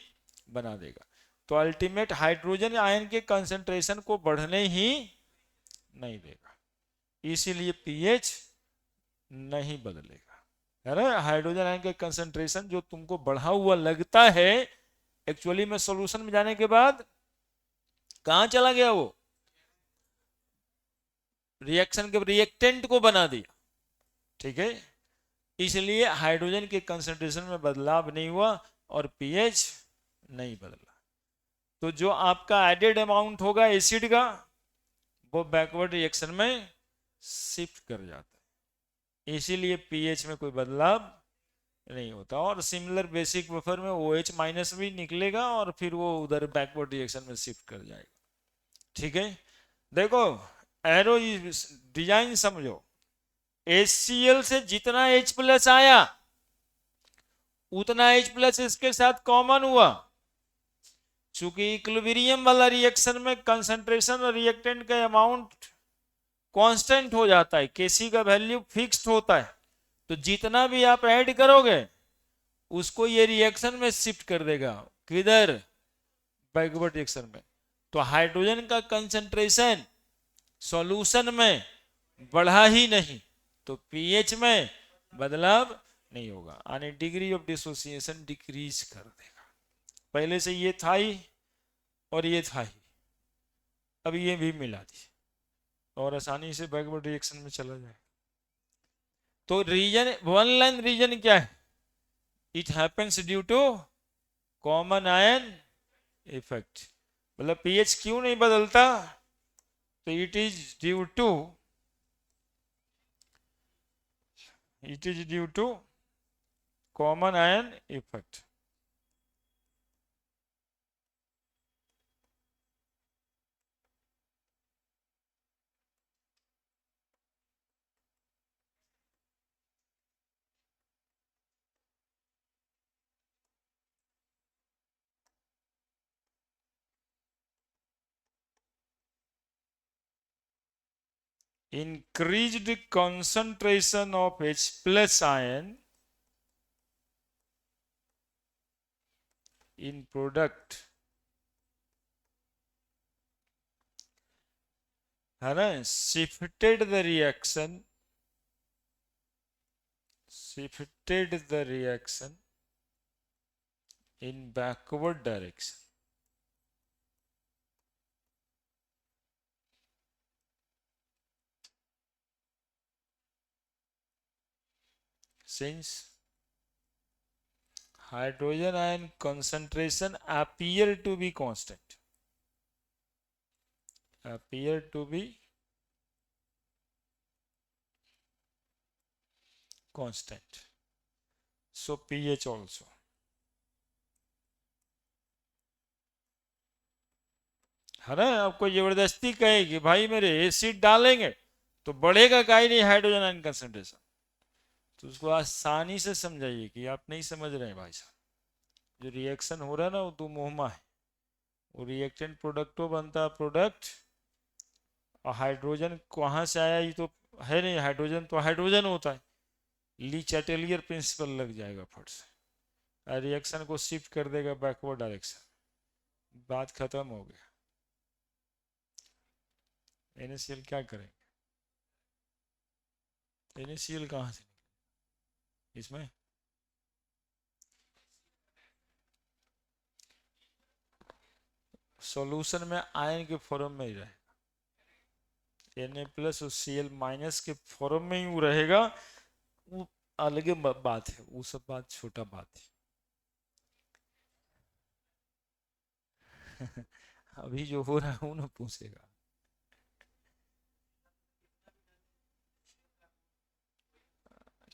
बना देगा। तो अल्टीमेट हाइड्रोजन आयन के कंसंट्रेशन को बढ़ने ही नहीं देगा, इसीलिए पीएच नहीं बदलेगा। है ना? हाइड्रोजन आयन के कंसंट्रेशन जो तुमको बढ़ा हुआ लगता है, एक्चुअली में सॉल्यूशन में जाने के बाद कहां चला गया? वो रिएक्शन के रिएक्टेंट को बना दिया। ठीक है, इसलिए हाइड्रोजन के कंसंट्रेशन में बदलाव नहीं हुआ और पीएच नहीं बदला। तो जो आपका एडेड अमाउंट होगा एसिड का, वो बैकवर्ड रिएक्शन में शिफ्ट कर जाता है, इसीलिए पीएच में कोई बदलाव नहीं होता। और सिमिलर बेसिक बफर में OH माइनस भी निकलेगा और फिर वो उधर बैकवर्ड रिएक्शन में शिफ्ट कर जाएगा। ठीक है, देखो एरो डिजाइन समझो। HCl से जितना H प्लस आया उतना H प्लस इसके साथ कॉमन हुआ। चूंकि इक्विलिब्रियम वाला रिएक्शन में कंसंट्रेशन और रिएक्टेंट का अमाउंट कांस्टेंट हो जाता है, Kc का वैल्यू फिक्स्ड होता है, तो जितना भी आप ऐड करोगे उसको ये रिएक्शन में शिफ्ट कर देगा। किधर? बैकवर्ड रिएक्शन में। तो हाइड्रोजन का कंसंट्रेशन सॉल्यूशन में बढ़ा ही नहीं, तो पीएच में बदलाव नहीं होगा, यानी डिग्री ऑफ डिसोसिएशन डिक्रीज कर देगा। पहले से ये था ही और ये था ही, अब ये भी मिला दी और आसानी से बैकवर्ड रिएक्शन में चला जाए। तो रीजन वन लाइन रीजन क्या है? It happens due to common ion effect. मतलब पीएच क्यों नहीं बदलता? तो it is due to common ion effect. Increased concentration of H plus ion in product, है ना, shifted the reaction in backward direction। since hydrogen ion concentration appear to be constant, appear to be constant, so pH also. है ना, आपको जबरदस्ती कहे कि भाई मेरे एसिड डालेंगे तो बढ़ेगा का ही नहीं हाइड्रोजन आयन कंसंट्रेशन, तो उसको आसानी से समझाइए कि आप नहीं समझ रहे हैं भाई साहब, जो रिएक्शन हो रहा है ना वो दो मुहमा है, वो रिएक्टेंट प्रोडक्टो बनता है प्रोडक्ट, और हाइड्रोजन कहाँ से आया ये तो है नहीं, हाइड्रोजन तो हाइड्रोजन होता है, ली चैटेलियर प्रिंसिपल लग जाएगा फट से, रिएक्शन को शिफ्ट कर देगा बैकवर्ड डायरेक्शन, बात खत्म हो गया। NaCl क्या करेंगे, NaCl कहाँ से इसमें, सॉल्यूशन में आयन के फॉर्म में ही रहेगा, Na प्लस और Cl माइनस के फॉर्म में ही वो रहेगा, वो अलग बात है, वो सब बात छोटा बात है। अभी जो हो रहा है वो ना पूछेगा,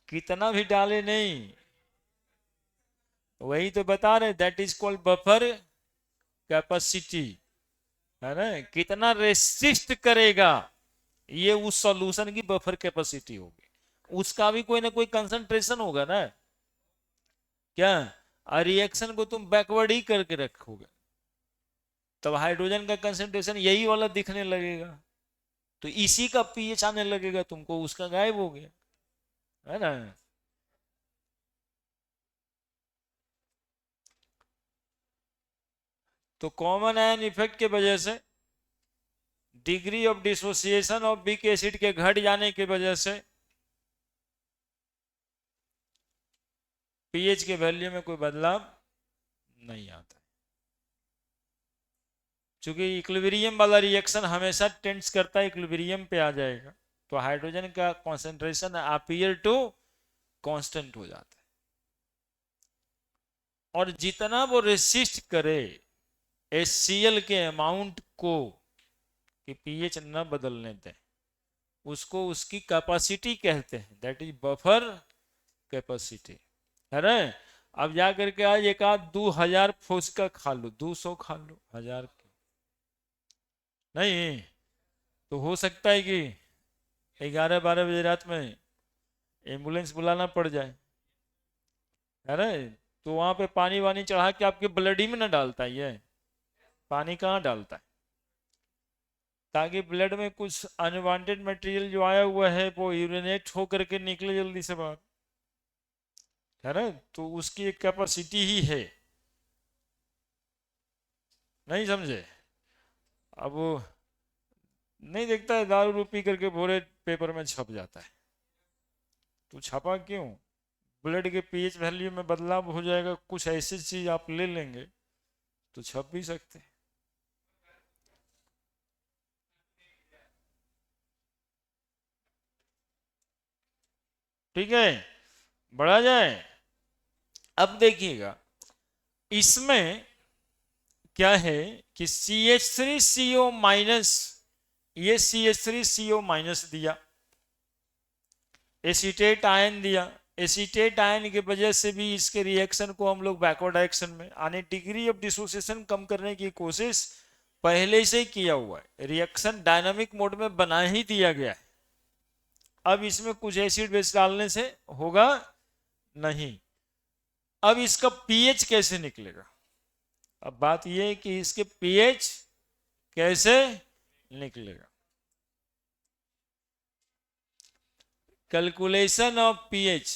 कितना भी डाले नहीं, वही तो बता रहे, that is called buffer capacity, है ना, कितना रेसिस्ट करेगा, ये उस सॉल्यूशन की बफर कैपेसिटी होगी, उसका भी कोई ना कोई कंसंट्रेशन होगा ना, क्या रिएक्शन को तुम बैकवर्ड ही करके रखोगे, तब हाइड्रोजन का कंसंट्रेशन यही वाला दिखने लगेगा, तो इसी का पीएच आने लगेगा तुमको, उसका गायब हो गया, है ना। तो कॉमन आयन इफेक्ट के वजह से, degree of dissociation of weak acid के घट जाने की वजह से पीएच के वैल्यू में कोई बदलाव नहीं आता, क्योंकि इक्विलिब्रियम वाला रिएक्शन हमेशा टेंड्स करता है इक्विलिब्रियम पे आ जाएगा, तो हाइड्रोजन का कॉन्सेंट्रेशन अपीयर टू कांस्टेंट हो जाता है, और जितना वो रेसिस्ट करे HCl के अमाउंट को कि पीएच न बदलने दें, उसको उसकी कैपेसिटी कहते हैं, दैट इज बफर कैपेसिटी, है ना। अब जा करके आज एक आध 2000 फुसका खा लो, 200 खा लो, 1000 नहीं, तो हो सकता है कि 11-12 बजे रात में एम्बुलेंस बुलाना पड़ जाए, है ना, तो वहां पे पानी वानी चढ़ा के आपके ब्लड ही में ना डालता है, ये पानी कहाँ डालता है, ताकि ब्लड में कुछ अनवांटेड मटेरियल जो आया हुआ है वो यूरिनेट हो करके निकले जल्दी से बाहर, है ना, तो उसकी एक कैपेसिटी ही है, नहीं समझे। अब वो नहीं देखता है, दारू पी करके भोरे पेपर में छप जाता है, तो छपा क्यों, ब्लड के पीएच वैल्यू में बदलाव हो जाएगा, कुछ ऐसी चीज आप ले लेंगे तो छप भी सकते हैं, ठीक है, बढ़ा जाए। अब देखिएगा इसमें क्या है कि CH3CO माइनस, ये CH3CO माइनस दिया, एसीटेट आयन दिया, एसीटेट आयन की वजह से भी इसके रिएक्शन को हम लोग बैकवर्ड डायरेक्शन में आने, डिग्री ऑफ डिसोसिएशन कम करने की कोशिश पहले से ही किया हुआ है, रिएक्शन डायनामिक मोड में बना ही दिया गया है, अब इसमें कुछ एसिड बेस डालने से होगा नहीं। अब इसका पीएच कैसे निकलेगा, अब बात यह है कि इसके पीएच कैसे निकलेगा, कैलकुलेशन ऑफ पीएच,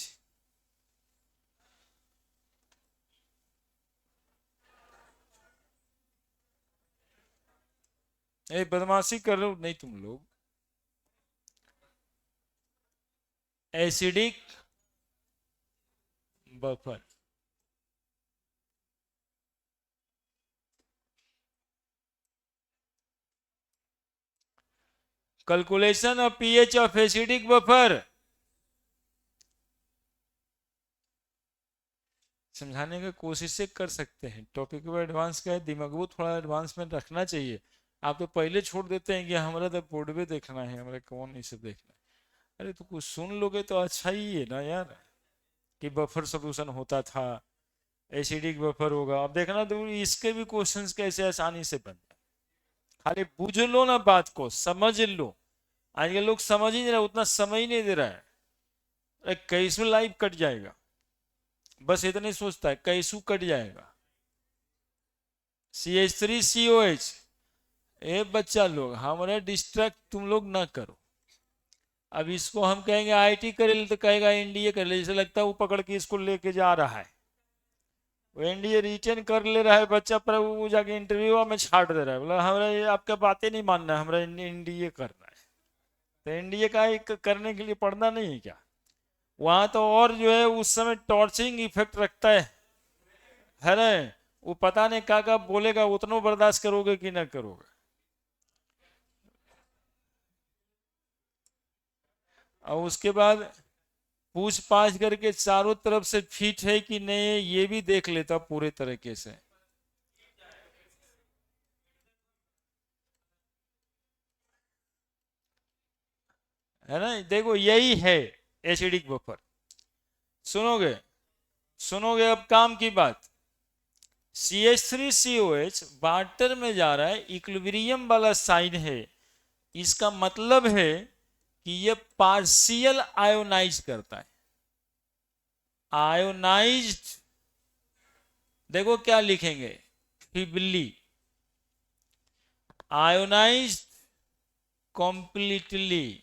बदमाशी कर रहे हो नहीं तुम लोग, acidic buffer, calculation of pH of acidic buffer, समझाने की कोशिश से कर सकते हैं। टॉपिक को एडवांस का है, दिमाग को थोड़ा एडवांस में रखना चाहिए। आप तो पहले छोड़ देते हैं कि हमारा तो बोर्ड पे देखना है, हमारा कौन इसे देखना है। अरे तो कुछ सुन लोगे तो अच्छा ही है ना यार, कि बफर सोल्यूशन होता था, एसिडिक बफर होगा। अब देखना तो इसके भी क्वेश्चंस कैसे आसानी से बन जाए। खाली बुझ लो ना, बात को समझ लो। आजकल लोग समझ ही नहीं रहे, उतना समय ही नहीं दे रहा है। अरे कैसे लाइव कट जाएगा, बस इतना ही सोचता है कैसू कट जाएगा। CH3COH। ए बच्चा लोग हमारे डिस्ट्रैक्ट तुम लोग ना करो। अब इसको हम कहेंगे IIT कर ले तो कहेगा NDA कर ले, जैसे लगता है वो पकड़ के इसको लेके जा रहा है। वो NDA रिटेन कर ले रहा है बच्चा, पर वो जाके इंटरव्यू में छाट दे रहा है, बोला हमारा ये आपका बातें नहीं मानना है, हमारा NDA करना है। तो NDA का एक करने के लिए पढ़ना नहीं है क्या? वहां तो और जो है उस समय टॉर्चरिंग इफेक्ट रखता है ना। वो पता नहीं क्या बोलेगा, उतना बर्दाश्त करोगे कि ना करोगे। और उसके बाद पूछ पाछ करके चारों तरफ से फिट है कि नहीं ये भी देख लेता पूरे तरीके से। है ना, देखो यही है एसिडिक बफर। सुनोगे, सुनोगे अब काम की बात। CH3COH वाटर में जा रहा है, इक्विलिब्रियम वाला साइन है। इसका मतलब है कि ये पार्शियल आयोनाइज करता है। आयोनाइज्ड, देखो क्या लिखेंगे, फिबली आयोनाइज्ड, कंप्लीटली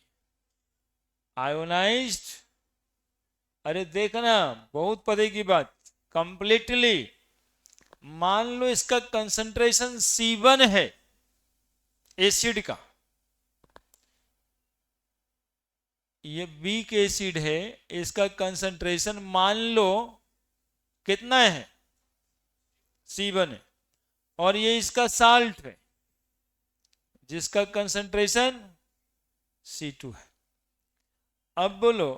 आयोनाइज्ड। अरे देखना, बहुत पते की बात, कंप्लीटली। मान लो इसका कंसंट्रेशन C1 है एसिड का, ये वीक एसिड है, इसका कंसंट्रेशन मान लो कितना है, C1 है। और ये इसका साल्ट है जिसका कंसंट्रेशन C2 है। अब बोलो,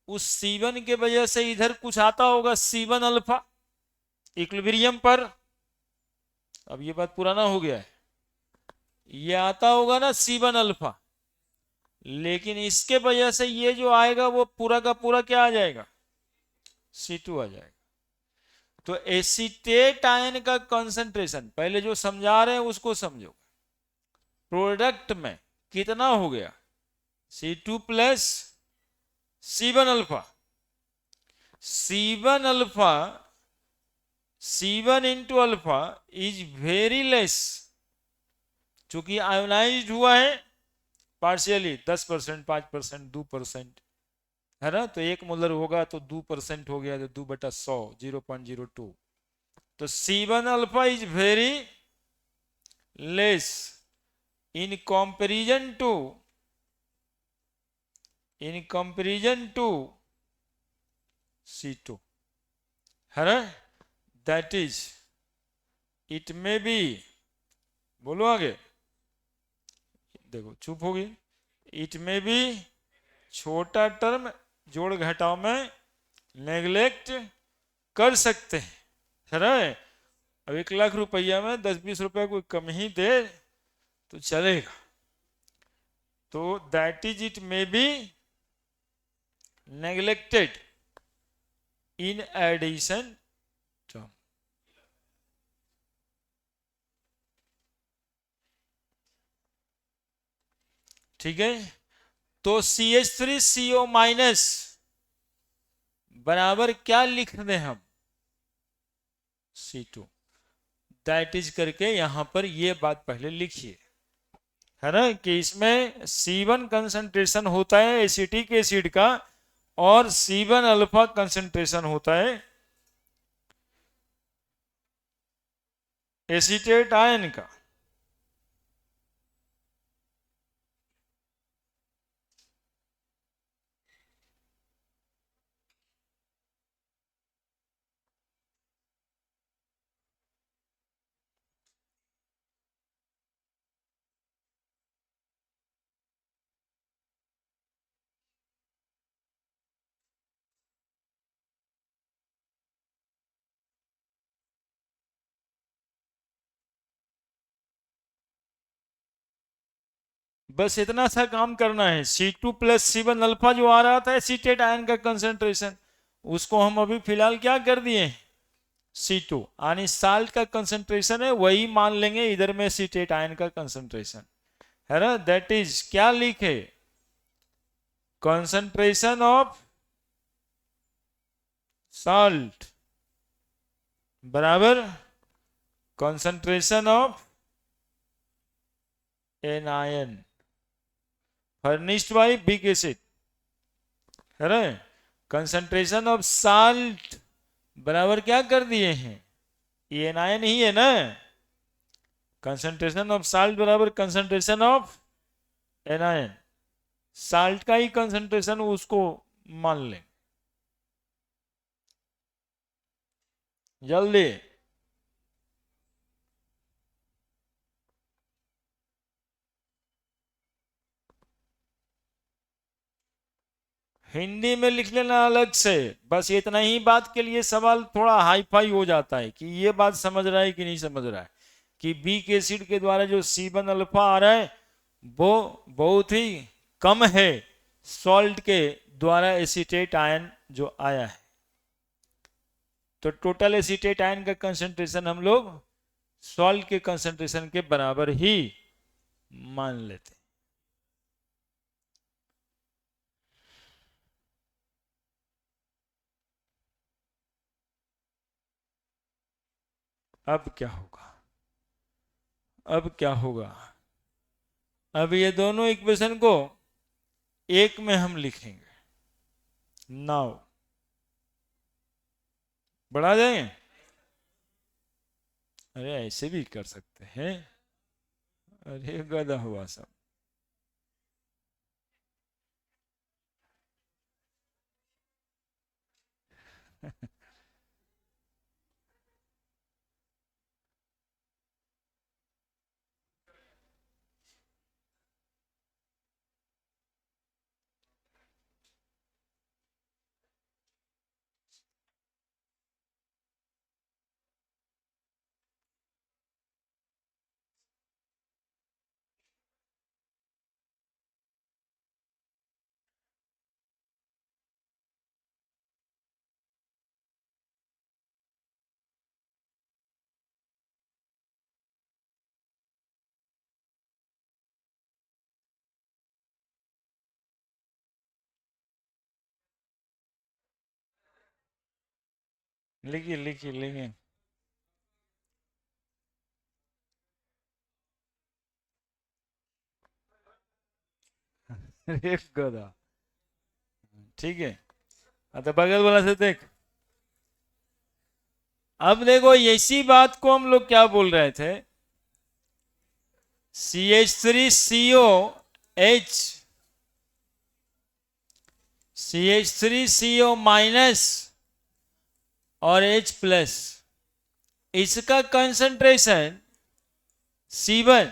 उस C1 के वजह से इधर कुछ आता होगा C1 अल्फा इक्विलिब्रियम पर। अब ये बात पुराना हो गया है, ये आता होगा ना C1 अल्फा, लेकिन इसके वजह से ये जो आएगा वो पूरा का पूरा क्या आ जाएगा, C2 आ जाएगा। तो एसीटेट आयन का कंसंट्रेशन पहले जो समझा रहे हैं उसको समझो। प्रोडक्ट में कितना हो गया, C2 plus C1 alpha. C1 alpha, C1 into alpha is very less, चूंकि आयोनाइज हुआ है पार्शियली 10%, 5%, 2%, है ना। तो 1 मोलर होगा तो 2% हो गया, तो 2/100, 0.02। तो C1 alpha is very less in comparison to, in comparison to C2, है ना। That is, it may be, बोलो आगे, देखो चुप होगी। इट में भी छोटा टर्म जोड़ घटाव में नेग्लेक्ट कर सकते हैं, है ना। अब 1 लाख रुपया में 10-20 रुपया कोई कम ही दे तो चलेगा। तो that is it may be neglected in addition term. ठीक है, तो CH3CO- बराबर क्या लिख दें हम, C2। दैट इज करके यहां पर ये बात पहले लिखिए, है ना, कि इसमें C1 कंसंट्रेशन होता है एसिटिक एसिड का, और C1 अल्फा कंसंट्रेशन होता है एसीटेट आयन का। बस इतना सा काम करना है। C2 प्लस C1 अल्फा जो आ रहा था एसीटेट आयन का कंसंट्रेशन, उसको हम अभी फिलहाल क्या कर दिए, C2 यानी साल्ट का कंसंट्रेशन है, वही मान लेंगे इधर में एसीटेट आयन का कंसंट्रेशन है ना। दैट इज क्या लिखे, कंसंट्रेशन ऑफ साल्ट बराबर concentration of an ion furnished by weak acid, है ना। कंसंट्रेशन ऑफ साल्ट बराबर क्या कर दिए हैं, ये एन आयन ही है ना। कंसंट्रेशन ऑफ साल्ट बराबर concentration of an ion, salt का ही कंसंट्रेशन उसको मान लें जल्दी। हिंदी में लिख लेना अलग से, बस इतना ही बात के लिए सवाल थोड़ा हाई फाई हो जाता है कि ये बात समझ रहा है कि नहीं समझ रहा है, कि बीक एसिड के द्वारा जो C1 अल्फा आ रहा है वो बहुत ही कम है सॉल्ट के द्वारा एसीटेट आयन जो आया है। तो टोटल एसीटेट आयन का कंसंट्रेशन हम लोग सॉल्ट के कंसंट्रेशन के बराबर ही मान लेते हैं। अब क्या होगा, अब क्या होगा, अब ये दोनों इक्वेशन को एक में हम लिखेंगे। नाउ बढ़ा जाएंगे, अरे ऐसे भी कर सकते हैं, अरे गधा हुआ सब। लिखिए लिखिए लिखिए, अरे गधा, ठीक है। तो बगल वाला से देख, अब देखो इसी बात को हम लोग क्या बोल रहे थे, CH3CO CH3CO माइनस और H प्लस, इसका कंसंट्रेशन C1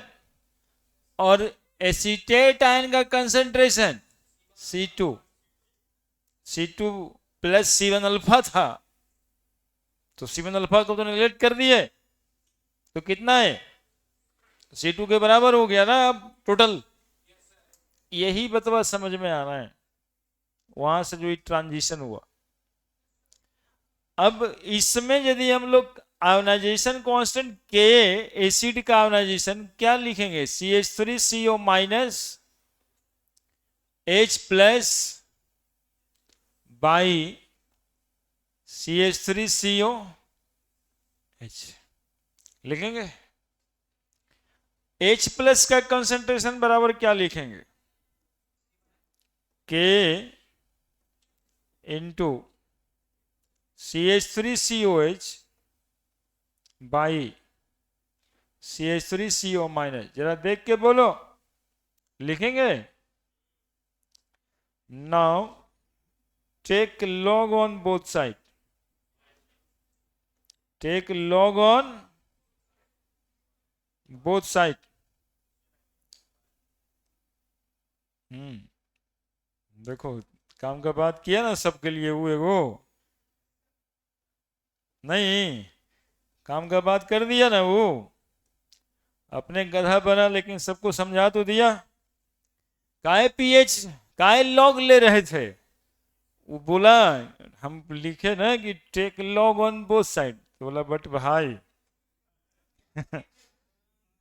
और एसीटेट आयन का concentration C2, C2 plus C1 alpha था, तो C1 अल्फा को तो नेगलेक्ट कर दिए, तो कितना है, C2 के बराबर हो गया ना अब टोटल। यही बतवा समझ में आ रहा है, वहां से जो ट्रांजिशन हुआ। अब इसमें यदि हम लोग आयोनाइजेशन कांस्टेंट के, एसिड का आयोनाइजेशन क्या लिखेंगे, CH3CO minus H plus by CH3COH लिखेंगे। H प्लस का कंसंट्रेशन बराबर क्या लिखेंगे, K into CH3COH by CH3CO minus, जरा देख के बोलो, लिखेंगे। Now take log on both side, take log on both side. देखो काम का बात किया ना सबके लिए, वो नहीं, काम का बात कर दिया ना, वो अपने गधा बना लेकिन सबको समझा तो दिया। काय पीएच, काय लॉग ले रहे थे? वो बोला, हम लिखे ना कि take log on both side, तो बोला बट भाई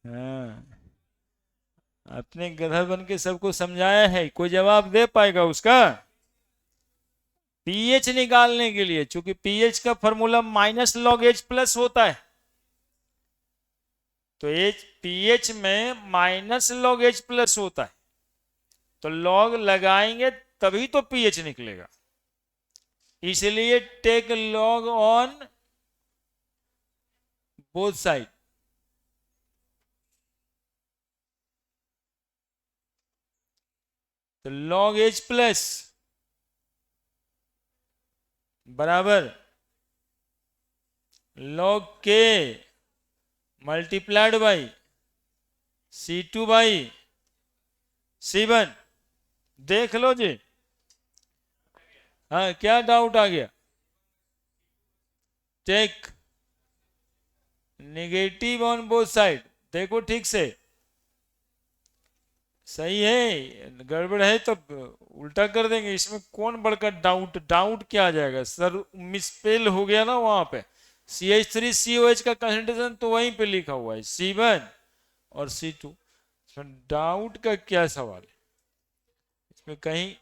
हाँ, अपने गधा बन के सबको समझाया है, कोई जवाब दे पाएगा उसका? पीएच निकालने के लिए, चूंकि पीएच का formula minus log H plus होता है, तो एच पीएच में माइनस लॉग एच प्लस होता है, तो लॉग लगाएंगे तभी तो पीएच निकलेगा। इसलिए take log on both side. तो लॉग एच प्लस बराबर log K multiplied by C2 by C1। देख लो जी, हाँ क्या डाउट आ गया? Take negative on both side, देखो ठीक से, सही है, गड़बड़ है तो उल्टा कर देंगे, इसमें कौन बड़का डाउट, डाउट क्या आ जाएगा सर, मिसपेल हो गया ना वहां पे, CH3COH का कंसंट्रेशन तो वहीं पे लिखा हुआ है C1 और C2, डाउट का क्या सवाल है इसमें? कहीं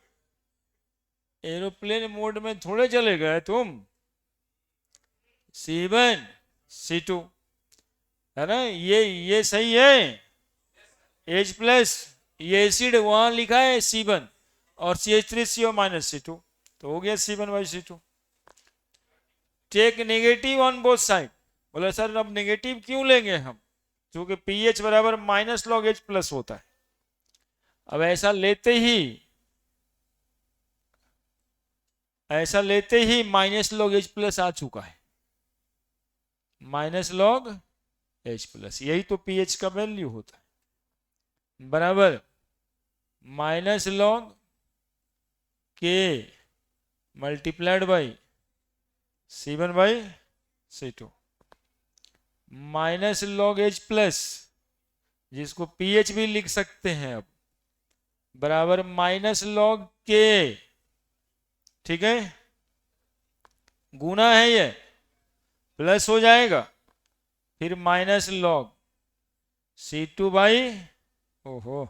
एरोप्लेन मोड में थोड़े चले गए तुम, C1 C2 है ना, ये सही है, H प्लस, ये एसिड वहां लिखा है C1 और CH3CO माइनस C2, तो हो गया C1 by C2। Take negative on both side, बोले सर अब नेगेटिव क्यों लेंगे हम, क्योंकि पीएच बराबर माइनस लॉग एच प्लस होता है। अब ऐसा लेते ही माइनस लॉग एच प्लस आ चुका है, माइनस लॉग एच प्लस, यही तो पीएच का वैल्यू होता है, बराबर minus log K multiplied by C1 by C2 minus log H plus, जिसको पीएच भी लिख सकते हैं अब, बराबर माइनस लॉग के, ठीक है, गुना है ये, प्लस हो जाएगा, फिर माइनस लॉग C2 बाई, ओहो,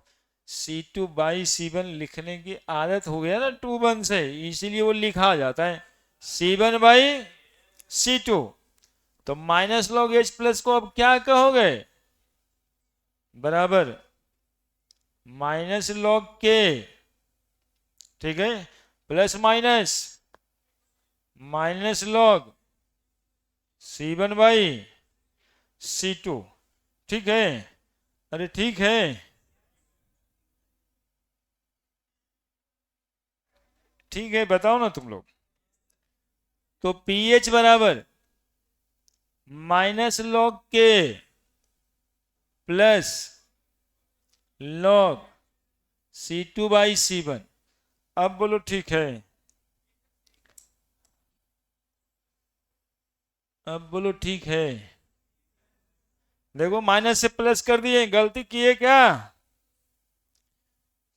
C2 बाई C1 लिखने की आदत हो गया ना 2 1 से, इसीलिए वो लिखा जाता है C1 बाई C2। तो माइनस लॉग एच प्लस को अब क्या कहोगे, बराबर माइनस लॉग के, ठीक है, plus minus minus log C1 by C2, ठीक है, अरे ठीक है, ठीक है, बताओ ना तुम लोग। तो पीएच बराबर माइनस लॉग के plus log C2 by C1। अब बोलो ठीक है, अब बोलो ठीक है, देखो माइनस से प्लस कर दिए, गलती किए क्या?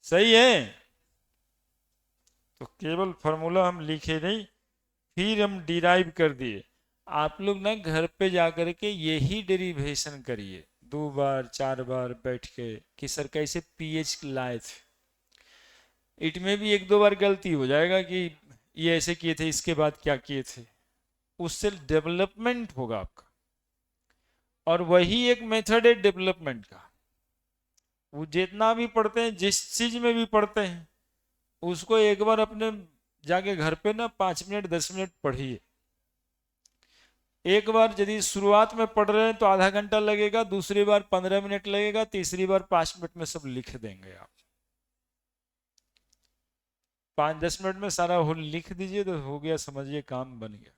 सही है, तो केवल फॉर्मूला हम लिखे नहीं, फिर हम डिराइव कर दिए। आप लोग ना घर पे जाकर के यही डेरिवेशन करिए 2 बार 4 बार बैठ के कि सर कैसे पीएच लाए थे। इट में भी 1 2 बार गलती हो जाएगा कि ये ऐसे किए थे, इसके बाद क्या किए थे, उससे डेवलपमेंट होगा आपका, और वही एक मेथड है डेवलपमेंट का। वो जितना भी पढ़ते हैं, जिस चीज में भी पढ़ते हैं, उसको एक बार अपने जाके घर पे ना 5 मिनट 10 मिनट पढ़िए। एक बार यदि शुरुआत में पढ़ रहे हैं तो आधा घंटा लगेगा, दूसरी बार 15 मिनट लगेगा, तीसरी बार 5 मिनट में सब लिख देंगे आप। 5 10 मिनट में सारा हो लिख दीजिए तो हो गया, समझिए काम बन गया।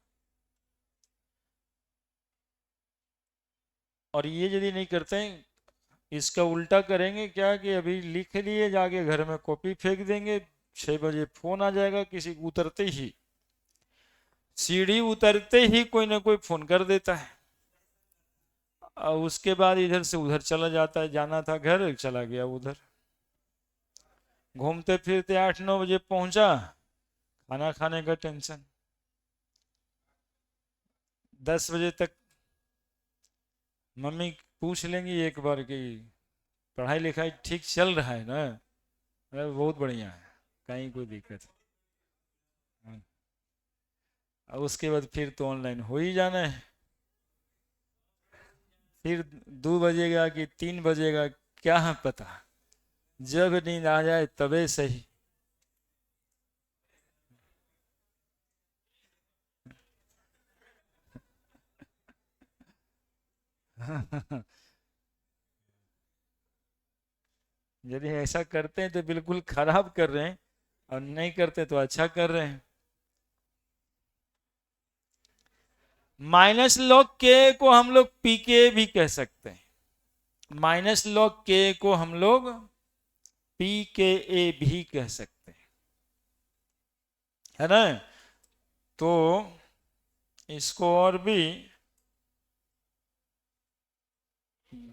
और ये यदि नहीं करते हैं, इसका उल्टा करेंगे क्या कि अभी लिख लिए, जाके घर में कॉपी फेंक देंगे, 6 बजे फोन आ जाएगा, किसी उतरते ही, सीढ़ी उतरते ही कोई ना कोई फोन कर देता है, और उसके बाद इधर से उधर चला जाता है, जाना था घर चला गया उधर। घूमते फिरते 8-9 बजे पहुंचा, खाना खाने का टेंशन, 10 बजे तक मम्मी पूछ लेंगी एक बार कि पढ़ाई लिखाई ठीक चल रहा है ना, अरे बहुत बढ़िया है, कहीं कोई दिक्कत नहीं। और उसके बाद फिर तो ऑनलाइन हो ही जाना है, फिर 2 बजेगा कि 3 बजेगा क्या है पता, जब नींद आ जाए तबे सही। यदि ऐसा करते हैं तो बिल्कुल खराब कर रहे हैं, और नहीं करते तो अच्छा कर रहे हैं। माइनस लॉग के को हम लोग पी के भी कह सकते हैं, माइनस लॉग के को हम लोग पी के ए भी कह सकते हैं, है ना। तो इसको और भी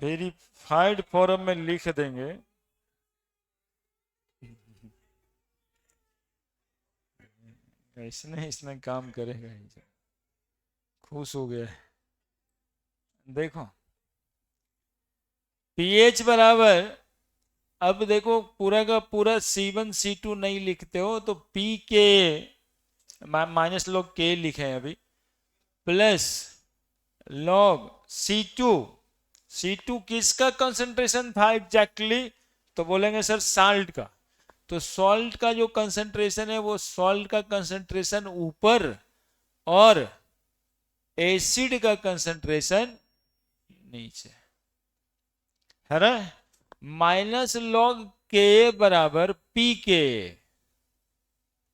वेरीफाइड फॉर्म में लिख देंगे। इसने इसने काम करेगा ही, खुश हो गया है। देखो पीएच बराबर, अब देखो पूरा का पूरा C1 C2 नहीं लिखते हो तो पी के माइनस लॉग के लिखे हैं अभी, प्लस लॉग C2, C2 किसका कंसंट्रेशन था एग्जैक्टली exactly? तो बोलेंगे सर साल्ट का, तो सॉल्ट का जो कंसंट्रेशन है वो सॉल्ट का कंसंट्रेशन ऊपर, और एसिड का कंसंट्रेशन नीचे, है ना। माइनस लॉग के बराबर पी के,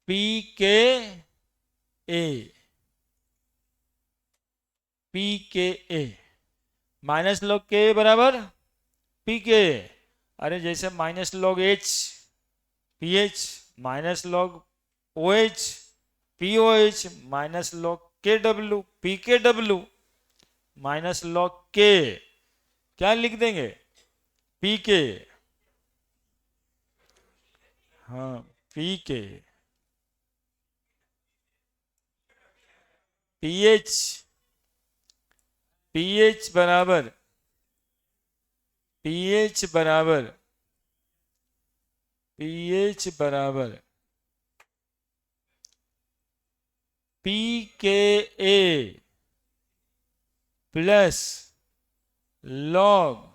पी के ए, पी के ए, माइनस लॉग के बराबर पी के, अरे जैसे minus log H P H, minus log O H P O H, minus log K W P K W, minus log K क्या लिख देंगे P K, हाँ P K, pH, pH बराबर, pH बराबर, pH बराबर P K A plus log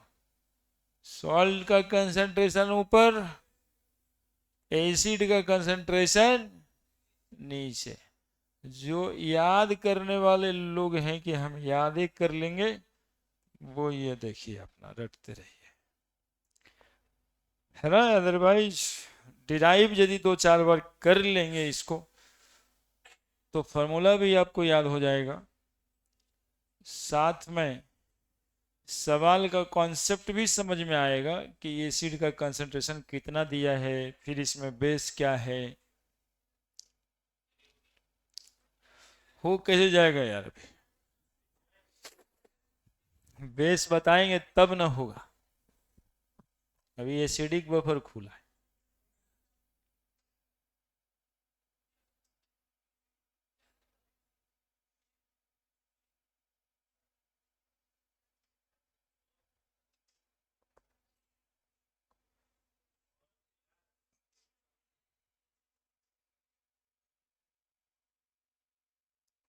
salt का concentration ऊपर, acid का कंसंट्रेशन नीचे। जो याद करने वाले लोग हैं कि हम याद कर लेंगे, वो ये देखिए अपना रटते रहिए, है ना। अदरवाइज डिराइव यदि 2-4 बार कर लेंगे इसको तो फॉर्मूला भी आपको याद हो जाएगा, साथ में सवाल का कॉन्सेप्ट भी समझ में आएगा कि एसिड का कंसंट्रेशन कितना दिया है, फिर इसमें बेस क्या है, हो कैसे जाएगा यार, बेस बताएंगे तब ना होगा, अभी एसिडिक बफर खुला है।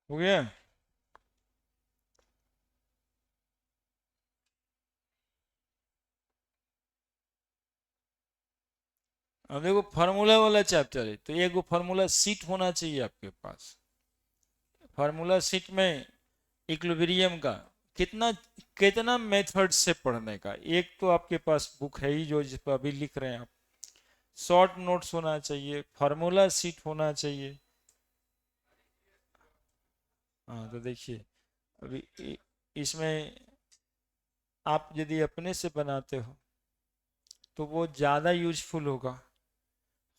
हो गया। अब देखो फार्मूला वाला चैप्टर है तो एक फार्मूला सीट होना चाहिए आपके पास, फार्मूला सीट में इक्विलिब्रियम का कितना कितना मेथड से पढ़ने का, एक तो आपके पास बुक है ही जो जिस पर अभी लिख रहे हैं आप, शॉर्ट नोट्स होना चाहिए, फार्मूला सीट होना चाहिए। हाँ तो देखिए अभी इसमें आप यदि अपने से बनाते हो तो वो ज़्यादा यूजफुल होगा,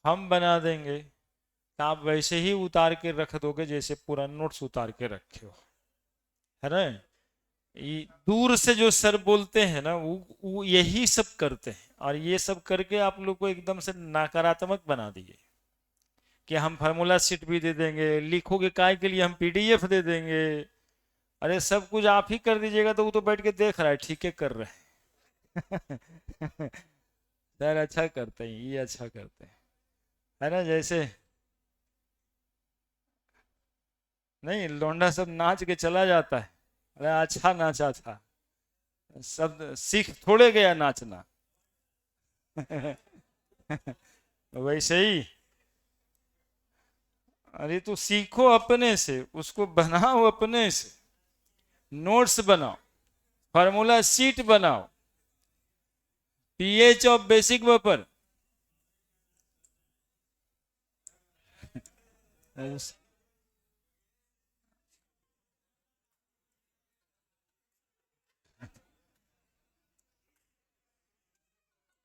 हम बना देंगे तो आप वैसे ही उतार के रख दोगे जैसे पूरा नोट्स उतार के रखे हो, है ना। दूर से जो सर बोलते हैं ना, वो यही सब करते हैं, और ये सब करके आप लोग को एकदम से नकारात्मक बना दिए कि हम फार्मूला शीट भी दे देंगे, लिखोगे काय के लिए, हम पीडीएफ दे देंगे। अरे सब कुछ आप ही कर दीजिएगा तो वो तो बैठ के देख रहा है, ठीक है कर रहे हैं। सर अच्छा करते हैं, ये अच्छा करते हैं, है ना। जैसे नहीं, लौंडा सब नाच के चला जाता है, अरे अच्छा नाचा था, सब सीख थोड़े गया नाचना। वैसे ही, अरे तो सीखो अपने से, उसको बनाओ अपने से, नोट्स बनाओ, फार्मूला शीट बनाओ, पीएच ऑफ बेसिक बफर।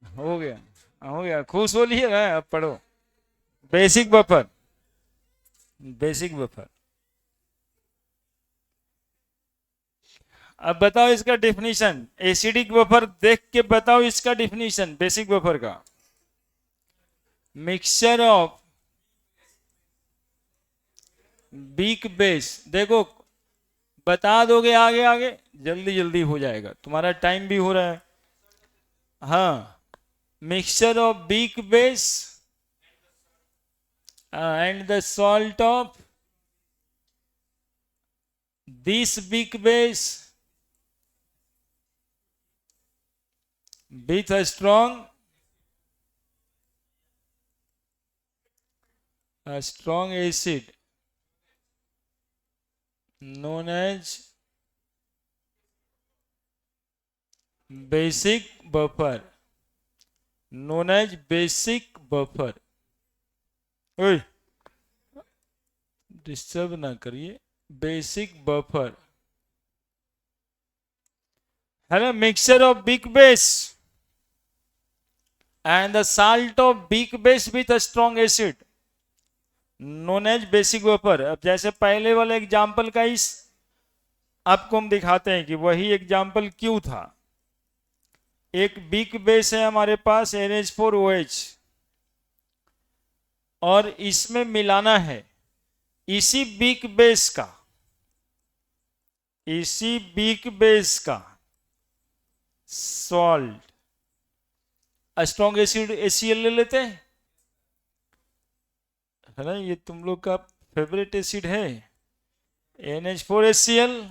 हो गया, हो गया, खुश होलिए ना, अब पढ़ो बेसिक बफर। बेसिक बफर, अब बताओ इसका डिफिनीशन, एसिडिक बफर देख के बताओ इसका डिफिनीशन बेसिक बफर का। मिक्सचर ऑफ वीक बेस, देखो बता दोगे आगे आगे, जल्दी जल्दी हो जाएगा, तुम्हारा टाइम भी हो रहा है। हाँ, mixture of weak base and the salt of this weak base with a strong acid known as basic buffer, known as basic buffer। ओए डिस्टर्ब ना करिए, बेसिक बफर है ना, mixture of weak base and the salt of weak base with a strong acid known as basic buffer. अब जैसे पहले वाले example का इस आपको हम दिखाते हैं कि वही एग्जाम्पल क्यों था। एक बिग बेस है हमारे पास NH4OH, और इसमें मिलाना है इसी बिग बेस का, इसी बिग बेस का सॉल्ट, स्ट्रॉन्ग एसिड ACL ले लेते हैं, है ना, ये तुम लोग का फेवरेट एसिड है, NH4HCl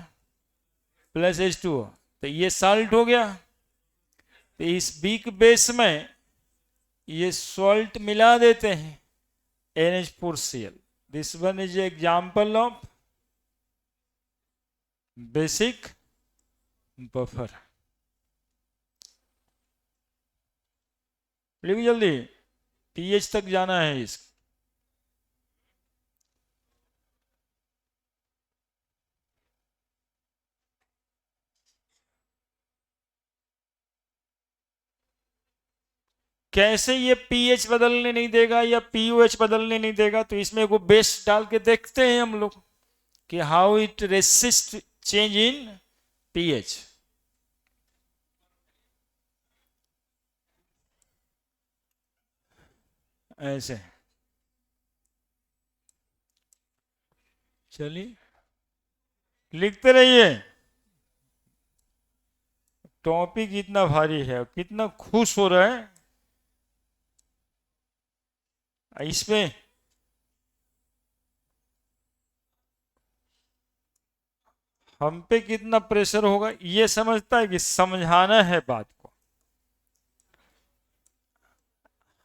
प्लस H2O, तो ये सॉल्ट हो गया। तो इस बिग बेस में ये सॉल्ट मिला देते हैं NH4Cl। This one is example of basic buffer. लिख जल्दी, पीएच तक जाना है इस। कैसे ये पीएच बदलने नहीं देगा या पीओएच बदलने नहीं देगा, तो इसमें वो बेस डाल के देखते हैं हम लोग कि how it resist change in pH. ऐसे चलिए लिखते रहिए। टॉपिक इतना भारी है, कितना खुश हो रहा है इसमें। हम पे कितना प्रेशर होगा, ये समझता है कि समझाना है बात को।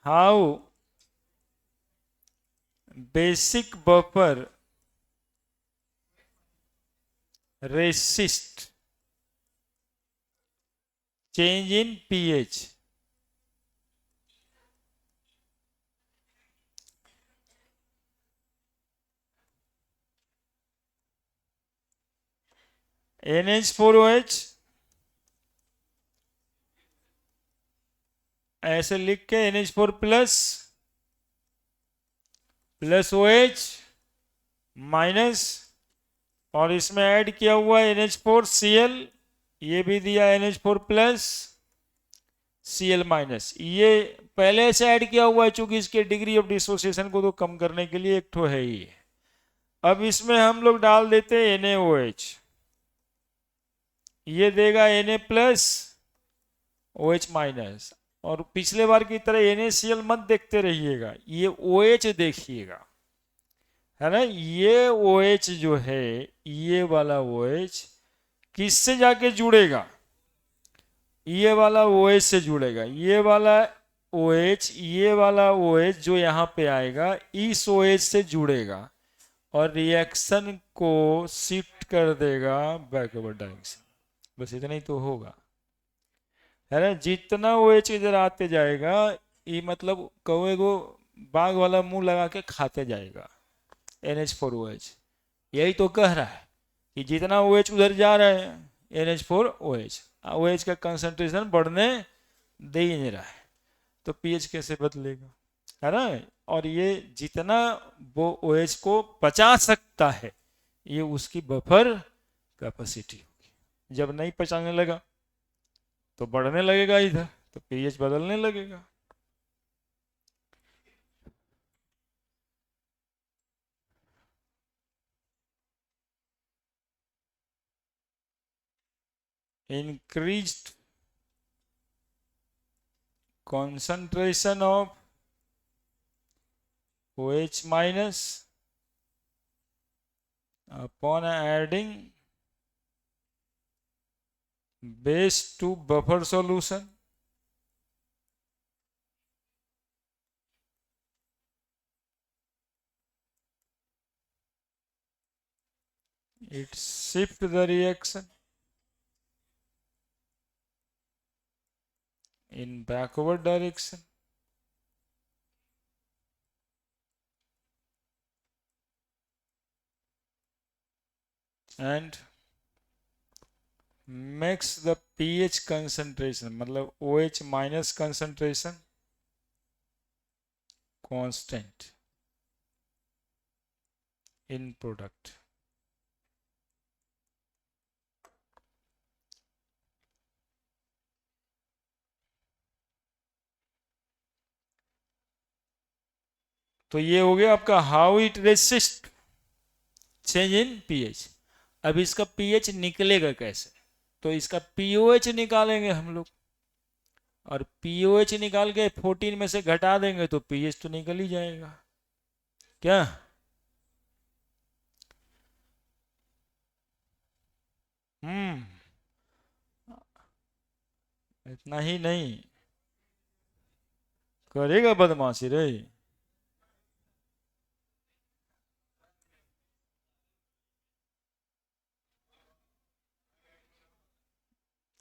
How basic buffer resist change in pH. NH4OH ऐसे लिख के NH4 plus plus OH minus, और इसमें ऐड किया हुआ NH4Cl ये भी दिया NH4 प्लस Cl माइनस, ये पहले से ऐड किया हुआ है चूंकि इसके डिग्री ऑफ डिसोसिएशन को तो कम करने के लिए एक ठो है ही। अब इसमें हम लोग डाल देते हैं NaOH, ये देगा Na प्लस OH माइनस, और पिछले बार की तरह NaCl मत देखते रहिएगा, ये OH देखिएगा, है ना। ये OH जो है, ये वाला OH किससे जाके जुड़ेगा, ये वाला OH से जुड़ेगा, ये वाला OH, ये वाला OH जो यहाँ पे आएगा इस OH से जुड़ेगा और रिएक्शन को शिफ्ट कर देगा बैकवर्ड डायरेक्शन। बस इतना ही तो होगा, है ना। जितना OH इधर आते जाएगा, ये मतलब कौवे को बाघ वाला मुंह लगा के खाते जाएगा NH4OH। यही तो कह रहा है कि जितना OH उधर जा रहा है NH4OH, OH का कंसंट्रेशन बढ़ने दे ही नहीं रहा है, तो pH कैसे बदलेगा, है ना। और ये जितना वो OH को बचा सकता है, ये उसकी बफर कैपेसिटी होगी। जब नहीं पचाने लगा तो बढ़ने लगेगा इधर, तो pH बदलने लगेगा। Increased concentration of OH minus upon adding base to buffer solution, it shift the reaction in backward direction and makes the pH concentration, मतलब OH minus concentration constant in product। तो ये हो गया आपका how it resist change in pH. अब इसका pH निकलेगा कैसे, तो इसका पीओएच निकालेंगे हम लोग, और पीओएच निकाल के 14 में से घटा देंगे तो पीएच तो निकल ही जाएगा। क्या इतना ही नहीं करेगा बदमाशी रे।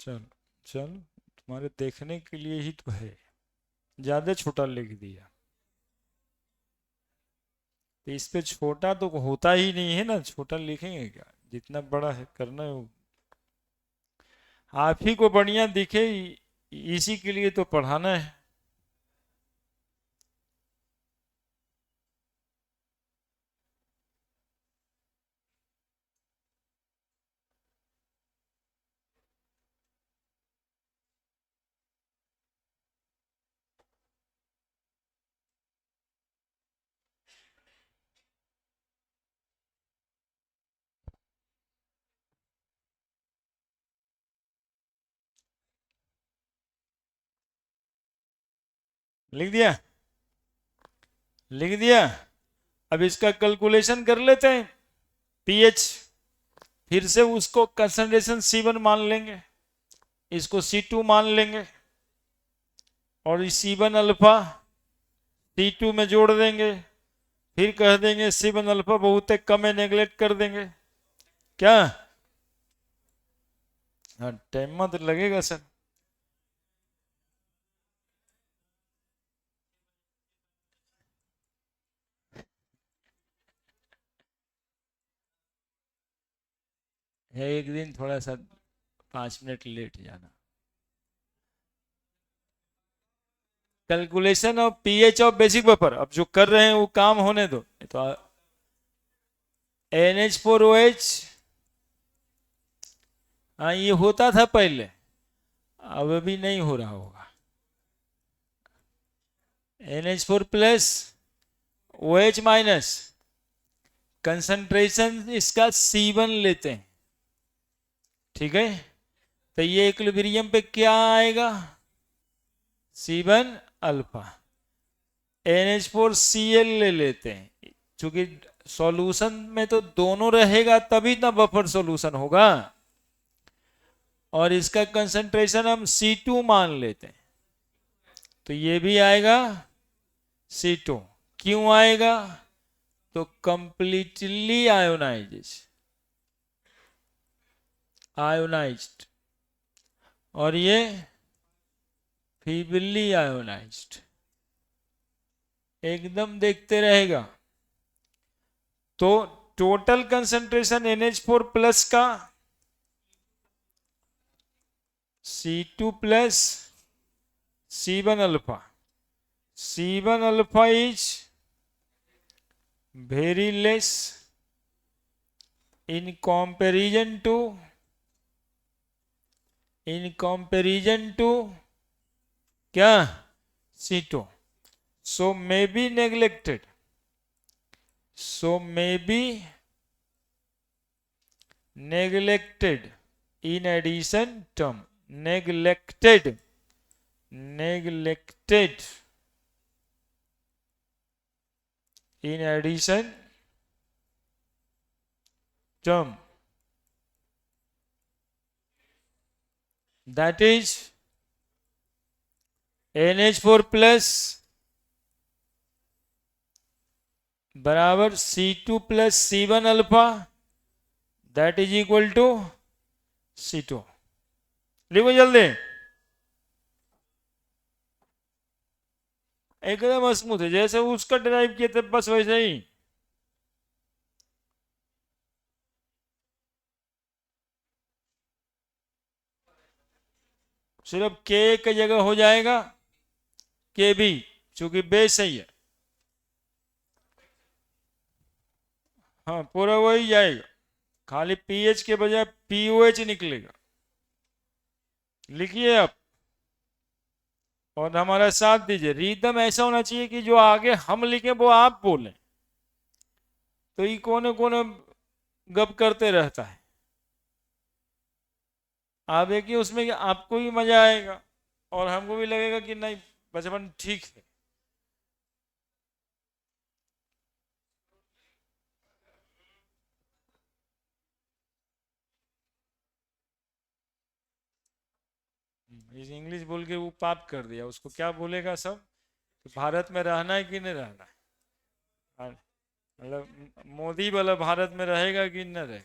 चलो चलो, तुम्हारे देखने के लिए ही तो है, ज्यादा छोटा लिख दिया। तो इस पे छोटा तो होता ही नहीं है ना, छोटा लिखेंगे क्या, जितना बड़ा है करना है वो आप ही को बढ़िया दिखे, इसी के लिए तो पढ़ाना है। लिख दिया, लिख दिया। अब इसका कैलकुलेशन कर लेते हैं पीएच, फिर से उसको कंसंट्रेशन C1 मान लेंगे, इसको C2 मान लेंगे, और C1 अल्फा C2 में जोड़ देंगे, फिर कह देंगे C1 अल्फा बहुत कम है, नेगलेक्ट कर देंगे। क्या हाँ, टाइम मत लगेगा सर। है एक दिन थोड़ा सा 5 मिनट लेट जाना। Calculation of pH of basic buffer, अब जो कर रहे हैं वो काम होने दो। तो NH4OH हाँ, ये होता था पहले, अब अभी नहीं हो रहा होगा। NH4 प्लस OH माइनस, कंसंट्रेशन इसका C1 लेते हैं, ठीक है। तो ये इक्विलिब्रियम पे क्या आएगा, C1 अल्फा। NH4Cl ले लेते हैं, क्योंकि सॉल्यूशन में तो दोनों रहेगा तभी ना बफर सॉल्यूशन होगा। और इसका कंसंट्रेशन हम C2 मान लेते हैं, तो ये भी आएगा C2। क्यों आएगा, तो कंप्लीटली आयोनाइज्ड, और ये फीबली आयोनाइज्ड, एकदम देखते रहेगा। तो टोटल कंसंट्रेशन NH4 प्लस का C2 plus C1 alpha, C1 alpha is very less in comparison to क्या, C2, so may be neglected, in addition term, neglected in addition term, that is NH4 plus बराबर C2 plus C1 alpha, that is equal to C2। लिखो जल्दी, एकदम smooth है, जैसे उसका drive किए थे बस वैसे ही। सिर्फ K की जगह हो जाएगा KB, चूंकि बेस सही है। हाँ, पूरा वही जाएगा, खाली पीएच के बजाय POH निकलेगा। लिखिए आप और हमारा साथ दीजिए। रिदम ऐसा होना चाहिए कि जो आगे हम लिखें वो आप बोलें, तो ये कोने कोने गप करते रहता है। आप देखिए उसमें आपको भी मजा आएगा और हमको भी लगेगा कि नहीं बचपन ठीक है। इस इंग्लिश बोल के वो पाप कर दिया, उसको क्या बोलेगा सब, तो भारत में रहना है कि नहीं रहना है, मतलब मोदी वाला भारत में रहेगा कि न रहे,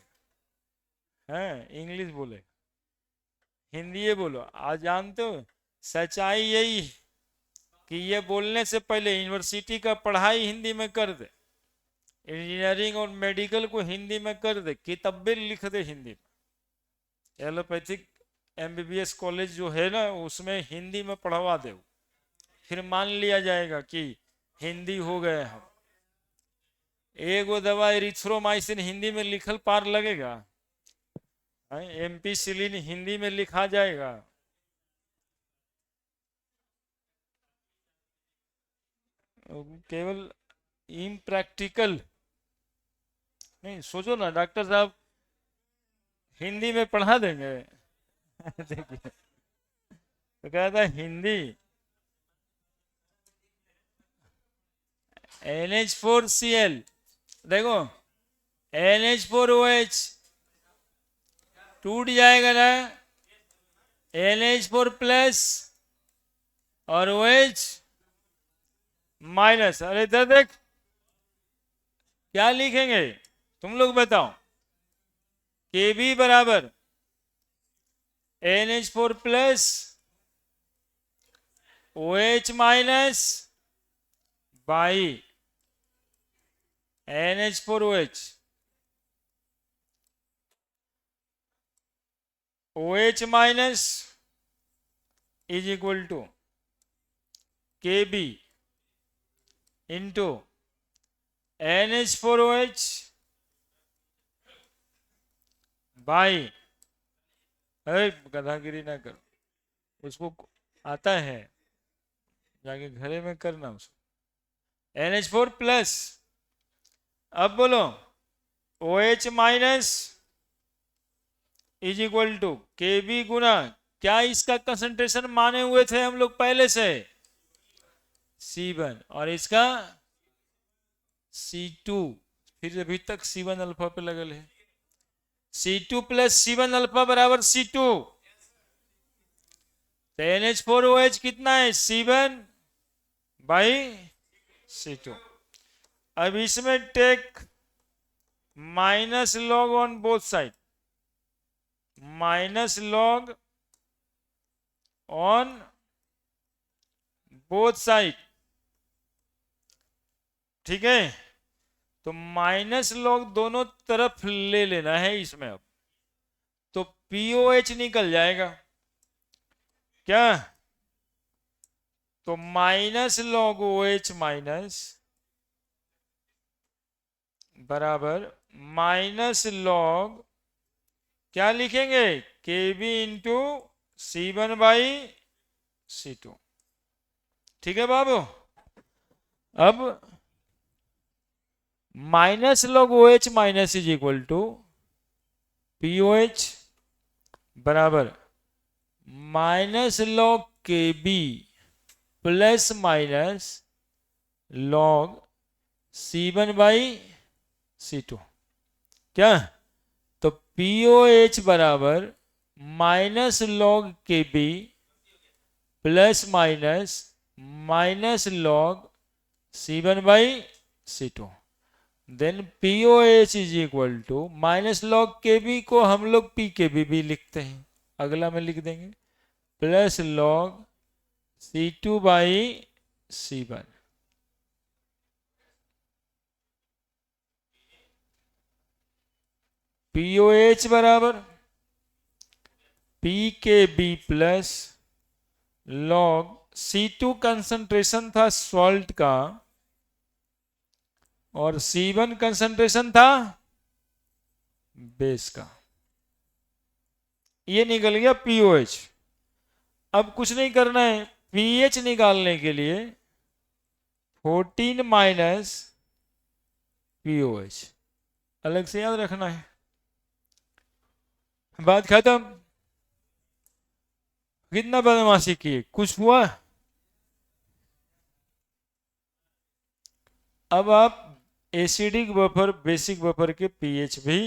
हैं इंग्लिश बोले, हिंदी ये बोलो। आज जानते हो सच्चाई यही है कि ये बोलने से पहले यूनिवर्सिटी का पढ़ाई हिंदी में कर दे, इंजीनियरिंग और मेडिकल को हिंदी में कर दे, किताबें लिख दे हिंदी में। एलोपैथिक MBBS कॉलेज जो है ना उसमें हिंदी में पढ़वा दे, फिर मान लिया जाएगा कि हिंदी हो गए हम। एगो दवा एरिथ्रोमाइसिन हिंदी में लिखल पार लगेगा, एम्पिसिलिन हिंदी में लिखा जाएगा। केवल इम्प्रैक्टिकल नहीं सोचो ना, डॉक्टर साहब हिंदी में पढ़ा देंगे देखिए, तो कहता है हिंदी NH4Cl, देखो NH4OH टूट जाएगा ना, NH4 प्लस और OH माइनस। अरे इधर देख क्या लिखेंगे, तुम लोग बताओ। KB बराबर NH4 प्लस OH माइनस by NH4OH, OH minus is equal to KB into NH4OH by अरे गधागिरी ना करो, उसको आता है, जाके घरे में करना उसको। NH4 प्लस, अब बोलो OH minus is equal to KB गुना, क्या इसका कंसंट्रेशन माने हुए थे हम लोग पहले से, C1, और इसका C2, फिर अभी तक C1 अल्फा पे लगल है। C2 प्लस C1 अल्फा बराबर C2, तो NH4OH कितना है, C1 बाई C2। अब इसमें take minus log on both side, minus log on both side, ठीक है। तो माइनस लॉग दोनों तरफ ले लेना है इसमें। अब तो POH निकल जाएगा क्या, तो माइनस लॉग OH माइनस बराबर माइनस लॉग, क्या लिखेंगे, KB into C1 by C2, ठीक है बाबू। अब minus log OH minus is equal to POH बराबर minus log KB plus minus log C1 by C2, क्या, तो POH बराबर minus log KB plus minus minus log C1 by C2, then POH is equal to minus log KB को हम लोग PKB भी लिखते हैं, अगला में लिख देंगे, plus log C2 by C1। POH बराबर PKB plus log C2 concentration था सॉल्ट का और C1 कंसंट्रेशन था बेस का, ये निकल गया POH। अब कुछ नहीं करना है, pH निकालने के लिए 14 माइनस POH अलग से याद रखना है, बात खत्म। कितना बदमाशी किए, कुछ हुआ। अब आप एसिडिक बफर बेसिक बफर के pH भी